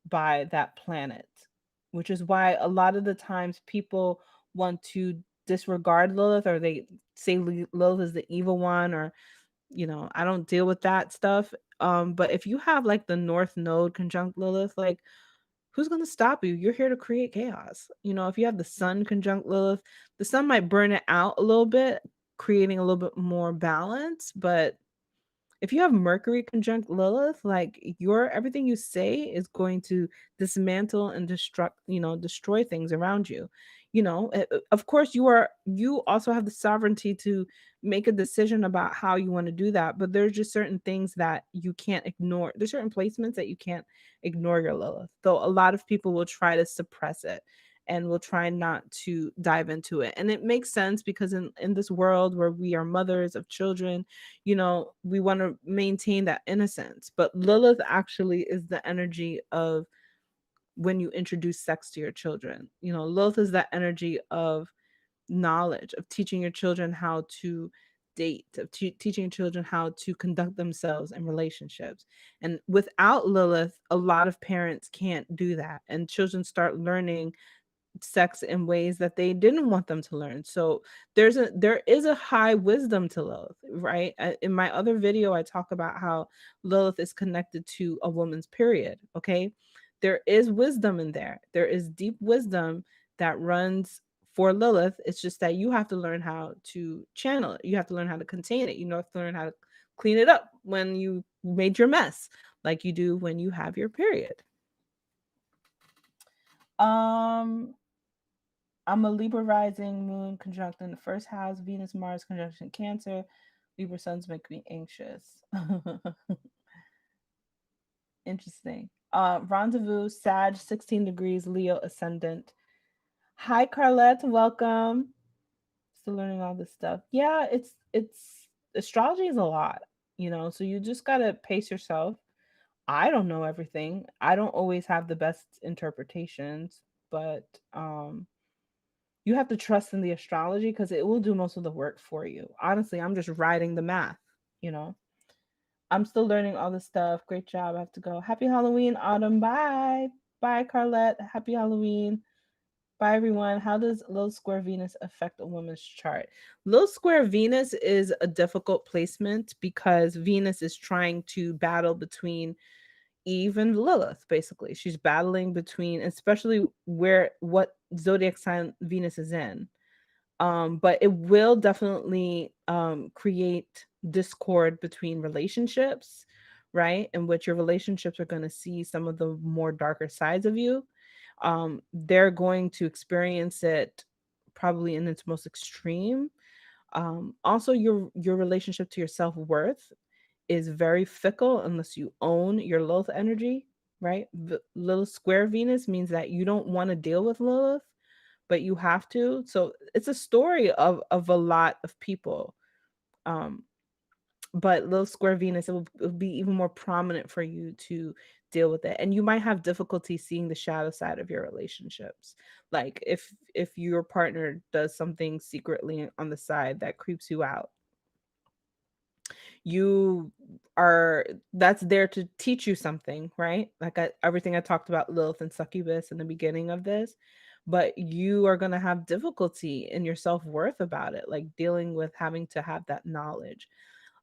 by that planet, which is why a lot of the times people want to disregard Lilith, or they say Lilith is the evil one, or I don't deal with that stuff. But if you have like the North Node conjunct Lilith, like who's going to stop you? You're here to create chaos. If you have the Sun conjunct Lilith, the Sun might burn it out a little bit, creating a little bit more balance, but if you have Mercury conjunct Lilith, like your everything you say is going to dismantle and destroy things around you. Of course you also have the sovereignty to make a decision about how you want to do that, but there's just certain things that you can't ignore. There's certain placements that you can't ignore your Lilith. Though a lot of people will try to suppress it and will try not to dive into it. And it makes sense because in this world where we are mothers of children, we want to maintain that innocence. But Lilith actually is the energy of when you introduce sex to your children. Lilith is that energy of knowledge, of teaching your children how to date, of teaching children how to conduct themselves in relationships. And without Lilith, a lot of parents can't do that. And children start learning sex in ways that they didn't want them to learn. So there is a high wisdom to Lilith, right? In my other video, I talk about how Lilith is connected to a woman's period. Okay, there is wisdom in there. There is deep wisdom that runs for Lilith. It's just that you have to learn how to channel it. You have to learn how to contain it. You have to learn how to clean it up when you made your mess, like you do when you have your period. I'm a Libra rising, moon conjunct in the first house, Venus, Mars conjunction Cancer. Libra suns make me anxious. Interesting. Rendezvous, Sag, 16 degrees, Leo ascendant. Hi, Carlette, welcome. Still learning all this stuff. Yeah, it's astrology is a lot, so you just gotta pace yourself. I don't know everything. I don't always have the best interpretations, but you have to trust in the astrology because it will do most of the work for you. Honestly, I'm just writing the math, you know. I'm still learning all this stuff. Great job. I have to go. Happy Halloween, Autumn. Bye. Bye, Carlette. Happy Halloween. Bye, everyone. How does Little Square Venus affect a woman's chart? Little Square Venus is a difficult placement because Venus is trying to battle between Eve and Lilith, basically. She's battling between, especially what zodiac sign Venus is in. But it will definitely create discord between relationships, right? In which your relationships are going to see some of the more darker sides of you. They're going to experience it probably in its most extreme. Also, your relationship to your self-worth is very fickle unless you own your Lilith energy, right? Lilith square Venus means that you don't want to deal with Lilith, but you have to. So it's a story of a lot of people. Um, but Lilith square Venus, it will be even more prominent for you to deal with it, and you might have difficulty seeing the shadow side of your relationships. Like if your partner does something secretly on the side that creeps you out, you are that's there to teach you something, right? Like everything I talked about Lilith and Succubus in the beginning of this, but you are going to have difficulty in your self-worth about it, like dealing with having to have that knowledge.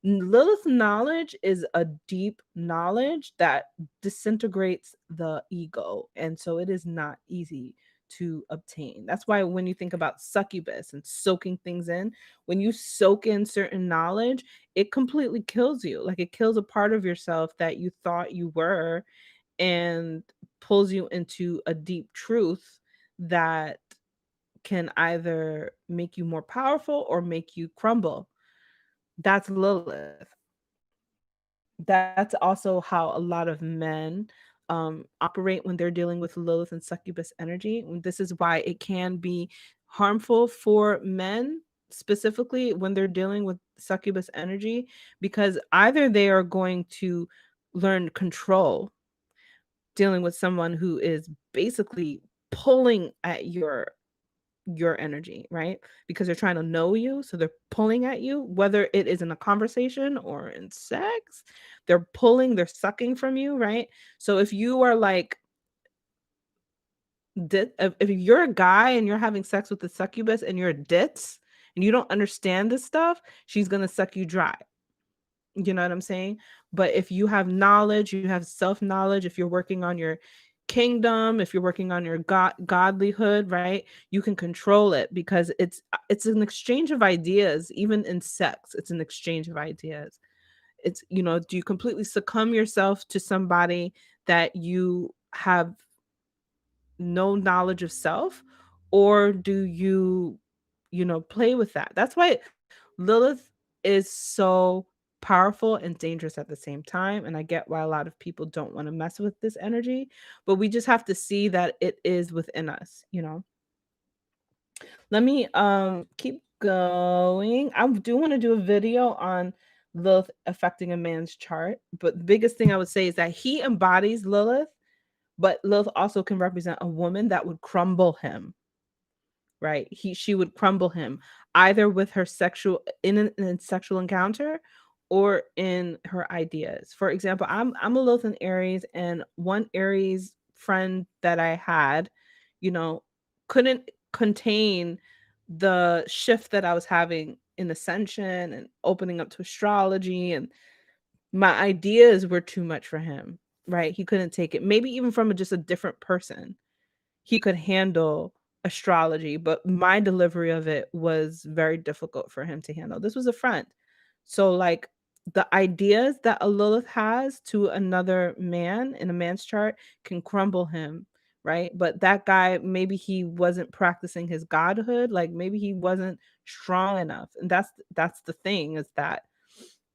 Lilith knowledge is a deep knowledge that disintegrates the ego, and so it is not easy to obtain. That's why when you think about succubus and soaking things in, when you soak in certain knowledge, it completely kills you. Like it kills a part of yourself that you thought you were and pulls you into a deep truth that can either make you more powerful or make you crumble. That's Lilith. That's also how a lot of men operate when they're dealing with Lilith and succubus energy. This is why it can be harmful for men, specifically when they're dealing with succubus energy, because either they are going to learn control, dealing with someone who is basically pulling at your energy, right? Because they're trying to know you. So they're pulling at you, whether it is in a conversation or in sex. They're pulling, they're sucking from you, right? So if you are like, if you're a guy and you're having sex with the succubus and you're a ditz and you don't understand this stuff, she's going to suck you dry. You know what I'm saying? But if you have knowledge, you have self-knowledge, if you're working on your kingdom, if you're working on your godlyhood, right? You can control it because it's an exchange of ideas. Even in sex, it's an exchange of ideas. It's, do you completely succumb yourself to somebody that you have no knowledge of self, or do you play with that? That's why Lilith is so powerful and dangerous at the same time, and I get why a lot of people don't want to mess with this energy, but we just have to see that it is within us. Let me keep going. I do want to do a video on Lilith affecting a man's chart, but the biggest thing I would say is that he embodies Lilith, but Lilith also can represent a woman that would crumble him, right? She would crumble him either with her sexual encounter or in her ideas. For example, I'm a Lilith in Aries, and one Aries friend that I had, couldn't contain the shift that I was having in ascension and opening up to astrology, and my ideas were too much for him, right? He couldn't take it. Maybe even from just a different person, he could handle astrology, but my delivery of it was very difficult for him to handle. This was a friend. So like the ideas that a Lilith has to another man in a man's chart can crumble him, right? But that guy, maybe he wasn't practicing his godhood, like maybe he wasn't strong enough. And that's the thing, is that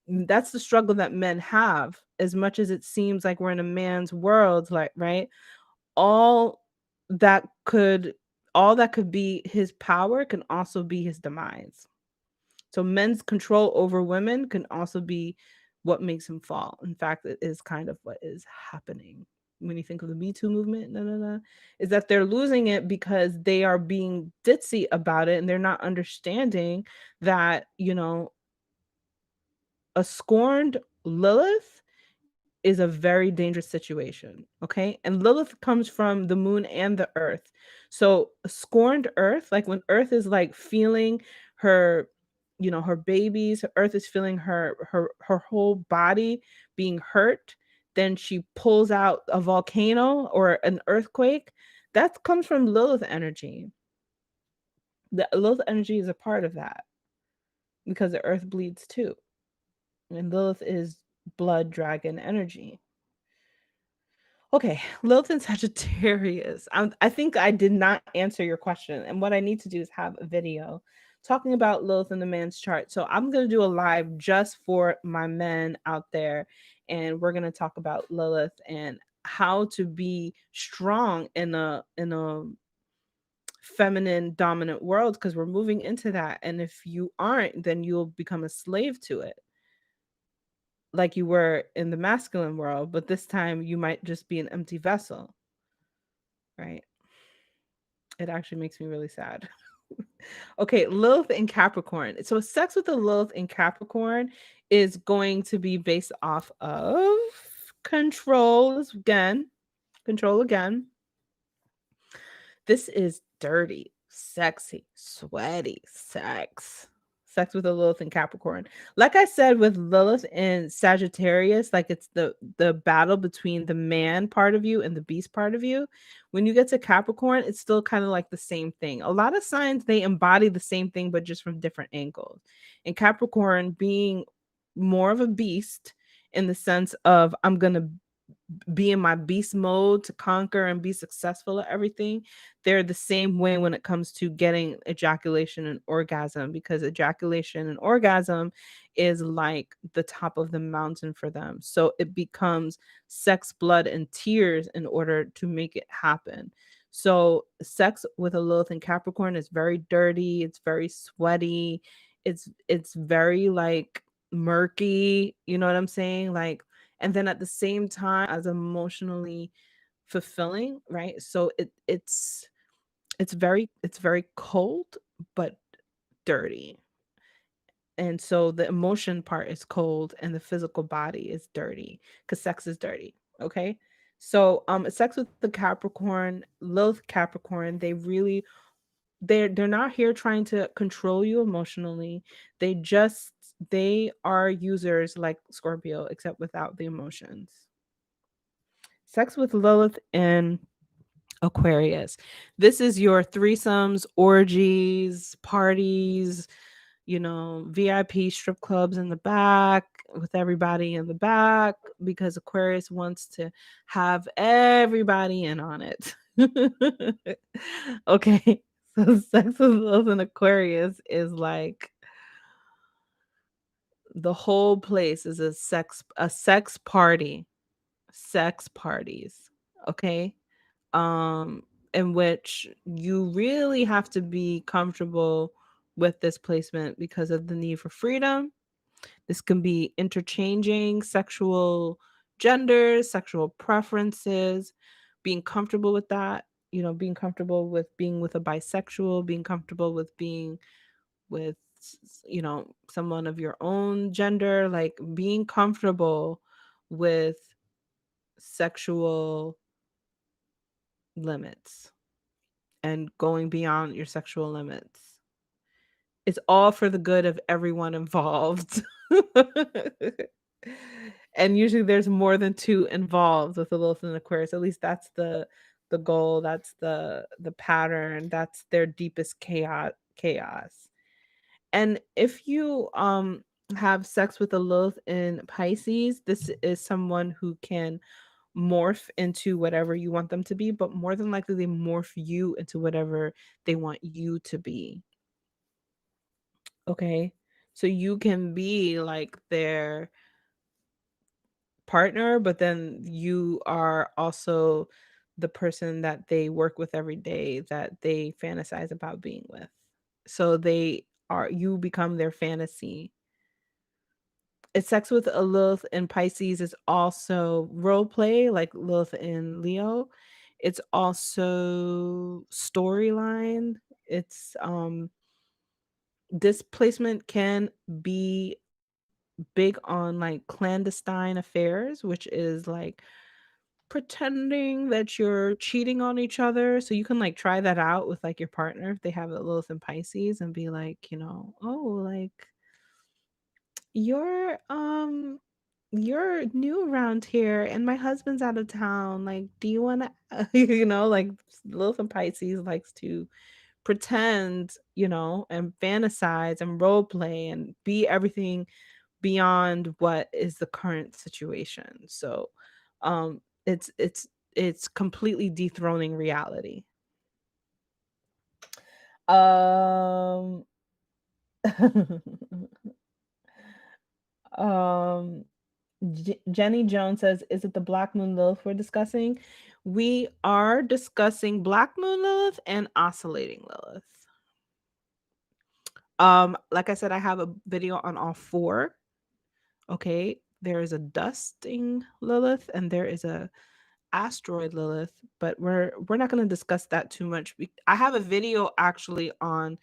that's the struggle that men have. As much as it seems like we're in a man's world, like, right? all that could all that could be his power can also be his demise. So men's control over women can also be what makes him fall. In fact, it is kind of what is happening when you think of the Me Too movement. No, no, no, is that they're losing it because they are being ditzy about it, and they're not understanding that, a scorned Lilith is a very dangerous situation. Okay. And Lilith comes from the moon and the earth. So, scorned earth, like when earth is like feeling her, her babies, earth is feeling her whole body being hurt, then she pulls out a volcano or an earthquake. That comes from Lilith energy. The Lilith energy is a part of that, because the earth bleeds too. And Lilith is blood dragon energy. Okay, Lilith and Sagittarius. I think I did not answer your question. And what I need to do is have a video talking about Lilith in the man's chart. So I'm going to do a live just for my men out there. And we're going to talk about Lilith and how to be strong in a feminine dominant world, because we're moving into that. And if you aren't, then you'll become a slave to it, like you were in the masculine world, but this time you might just be an empty vessel, right? It actually makes me really sad. Okay, Lilith in Capricorn. So sex with the Lilith in Capricorn is going to be based off of again, control again. This is dirty, sexy, sweaty sex. Sex with a Lilith in Capricorn. Like I said with Lilith in Sagittarius, like it's the battle between the man part of you and the beast part of you. When you get to Capricorn, it's still kind of like the same thing. A lot of signs, they embody the same thing but just from different angles. And Capricorn being more of a beast in the sense of, I'm going to be in my beast mode to conquer and be successful at everything. They're the same way when it comes to getting ejaculation and orgasm, because ejaculation and orgasm is like the top of the mountain for them. So it becomes sex, blood, and tears in order to make it happen. So sex with a Lilith and Capricorn is very dirty, it's very sweaty, it's very like murky, you know what I'm saying? Like, and then at the same time as emotionally fulfilling, right? So it's very cold but dirty. And so the emotion part is cold and the physical body is dirty, because sex is dirty. Okay. So sex with the Capricorn, Lilith Capricorn, they're not here trying to control you emotionally. They are users like Scorpio, except without the emotions. Sex with Lilith and Aquarius. This is your threesomes, orgies, parties, VIP strip clubs in the back with everybody in the back, because Aquarius wants to have everybody in on it. Okay. So sex with Lilith and Aquarius is like the whole place is a sex party. Sex parties. Okay. um in which you really have to be comfortable with this placement because of the need for freedom. This can be interchanging sexual genders, sexual preferences, being comfortable with that, being comfortable with being with a bisexual, being comfortable with being with someone of your own gender, like being comfortable with sexual limits and going beyond your sexual limits. It's all for the good of everyone involved. And usually there's more than two involved with the Lilith and Aquarius. At least that's the the goal, that's the pattern, that's their deepest chaos. And if you have sex with a Lilith in Pisces, this is someone who can morph into whatever you want them to be, but more than likely they morph you into whatever they want you to be. Okay? So you can be like their partner, but then you are also the person that they work with every day, that they fantasize about being with. So you become their fantasy. It's sex with a Lilith in Pisces is also role play, like Lilith in Leo. It's also storyline. It's this placement can be big on like clandestine affairs, which is like pretending that you're cheating on each other. So you can like try that out with like your partner if they have a Lilith in Pisces and be like, oh, like you're new around here and my husband's out of town. Like, do you want to like Lilith in Pisces likes to pretend, and fantasize and role play and be everything beyond what is the current situation. So, um, it's completely dethroning reality. Um, um, Jenny Jones says, "Is it the Black Moon Lilith we're discussing?" We are discussing Black Moon Lilith and Oscillating Lilith. Like I said, I have a video on all four. Okay, there is a dusting Lilith and there is a asteroid Lilith, but we're not going to discuss that too much. I have a video actually on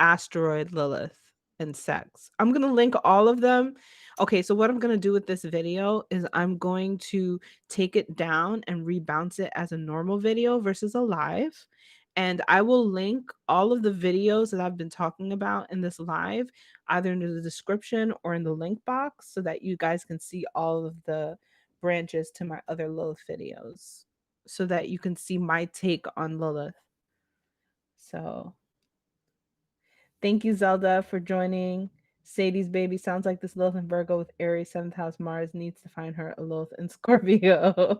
asteroid Lilith and sex. I'm going to link all of them. Okay, so what I'm going to do with this video is I'm going to take it down and rebounce it as a normal video versus a live. And I will link all of the videos that I've been talking about in this live, either in the description or in the link box, so that you guys can see all of the branches to my other Lilith videos, so that you can see my take on Lilith. So thank you, Zelda, for joining. Sadie's baby sounds like this Lilith in Virgo with Aries 7th house Mars needs to find her a Lilith in Scorpio.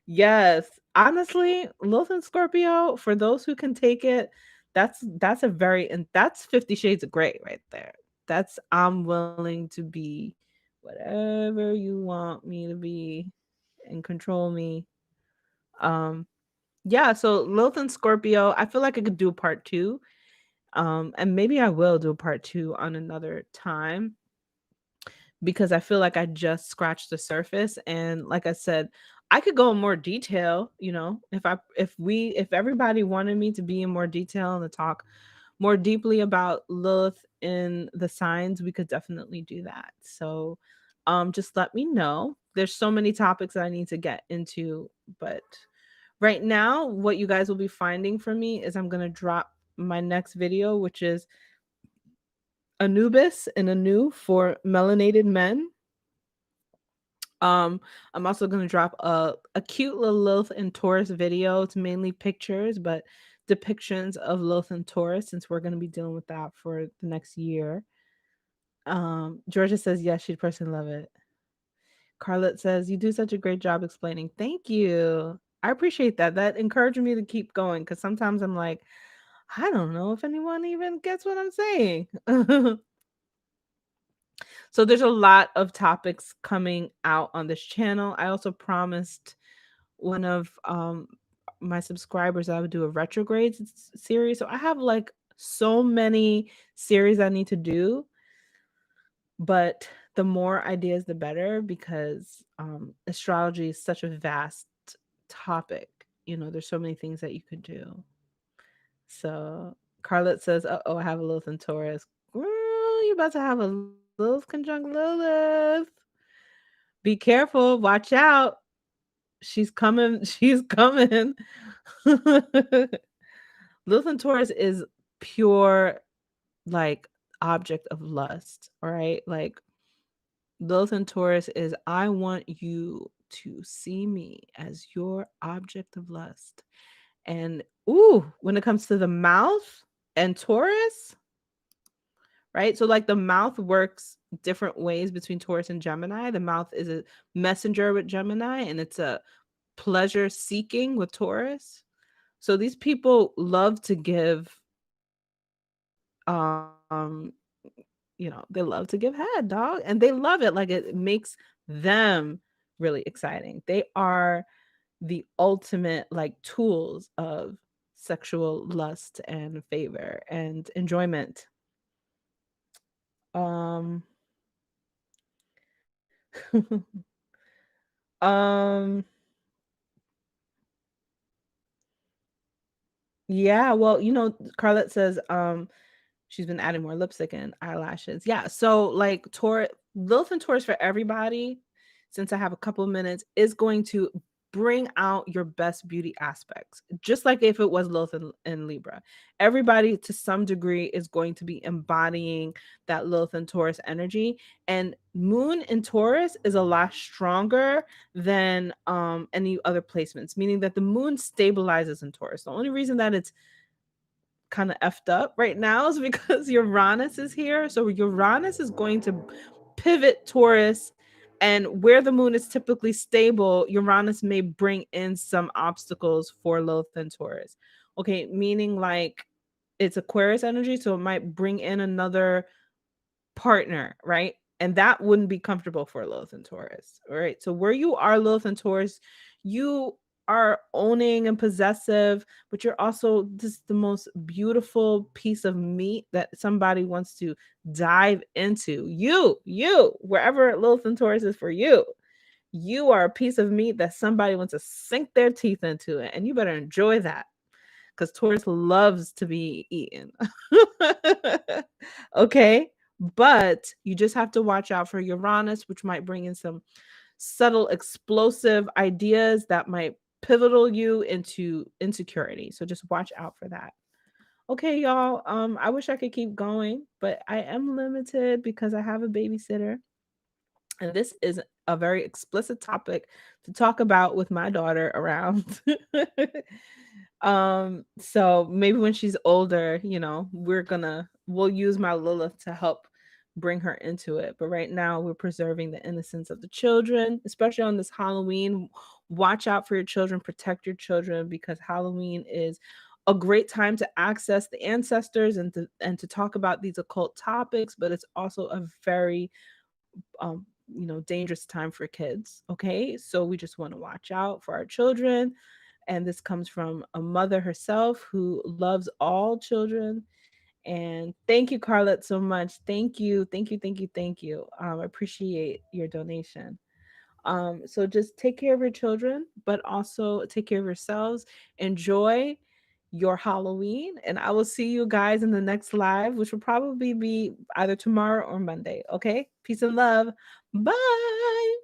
Yes, honestly, Lilith in Scorpio, for those who can take it, that's a very, and that's 50 shades of gray right there. That's I'm willing to be whatever you want me to be and control me. Um yeah, so Lilith in Scorpio, I feel like I could do a part 2. And maybe I will do a part 2 on another time, because I feel like I just scratched the surface. And like I said, I could go in more detail, if everybody wanted me to be in more detail and to talk more deeply about Lilith in the signs, we could definitely do that. So just let me know. There's so many topics that I need to get into, but right now what you guys will be finding from me is I'm going to drop my next video, which is Anubis and Anu for melanated men. I'm also gonna drop a cute little Lilith and Taurus video. It's mainly pictures, but depictions of Lilith and Taurus, since we're gonna be dealing with that for the next year. Georgia says yes, she'd personally love it. Carlette says you do such a great job explaining. Thank you. I appreciate that. That encouraged me to keep going, because sometimes I'm like, I don't know if anyone even gets what I'm saying. So there's a lot of topics coming out on this channel. I also promised one of my subscribers I would do a retrogrades series. So I have like so many series I need to do, but the more ideas the better, because astrology is such a vast topic. There's so many things that you could do. So Carlette says, "Oh, I have a Lilith in Taurus." Girl, you about to have a Lilith conjunct Lilith. Be careful. Watch out. She's coming. She's coming. Lilith in Taurus is pure, like, object of lust. All right. Like, Lilith in Taurus is, I want you to see me as your object of lust. And ooh, when it comes to the mouth and Taurus, right? So like the mouth works different ways between Taurus and Gemini. The mouth is a messenger with Gemini, and it's a pleasure seeking with Taurus. So these people love to give they love to give head, dog, and they love it. Like it makes them really exciting. They are the ultimate like tools of sexual lust and favor and enjoyment. Um um yeah, well, Carlette says she's been adding more lipstick and eyelashes. Yeah. So like Lilith and Taurus for everybody, since I have a couple of minutes, is going to bring out your best beauty aspects. Just like if it was Lilith and Libra. Everybody to some degree is going to be embodying that Lilith and Taurus energy. And Moon in Taurus is a lot stronger than any other placements, meaning that the moon stabilizes in Taurus. The only reason that it's kind of effed up right now is because Uranus is here. So Uranus is going to pivot Taurus, and where the moon is typically stable, Uranus may bring in some obstacles for Lilith and Taurus. Okay, meaning like it's Aquarius energy, so it might bring in another partner, right? And that wouldn't be comfortable for Lilith and Taurus. All right. So where you are, Lilith and Taurus, you are owning and possessive, but you're also just the most beautiful piece of meat that somebody wants to dive into. Wherever Lilith and Taurus is for you, you are a piece of meat that somebody wants to sink their teeth into it, and you better enjoy that because Taurus loves to be eaten. Okay. But you just have to watch out for Uranus, which might bring in some subtle explosive ideas that might pivotal you into insecurity. So just watch out for that. Okay, y'all. I wish I could keep going, but I am limited because I have a babysitter. And this is a very explicit topic to talk about with my daughter around. So maybe when she's older, we'll use my Lilith to help bring her into it. But right now we're preserving the innocence of the children, especially on this Halloween. Watch out for your children, protect your children, because Halloween is a great time to access the ancestors and to talk about these occult topics, but it's also a very dangerous time for kids. Okay, so we just want to watch out for our children. And this comes from a mother herself who loves all children. And thank you, Carlette, so much. Thank you, thank you, thank you, thank you. I appreciate your donation. So just take care of your children, but also take care of yourselves. Enjoy your Halloween, and I will see you guys in the next live, which will probably be either tomorrow or Monday. Okay, peace and love. Bye.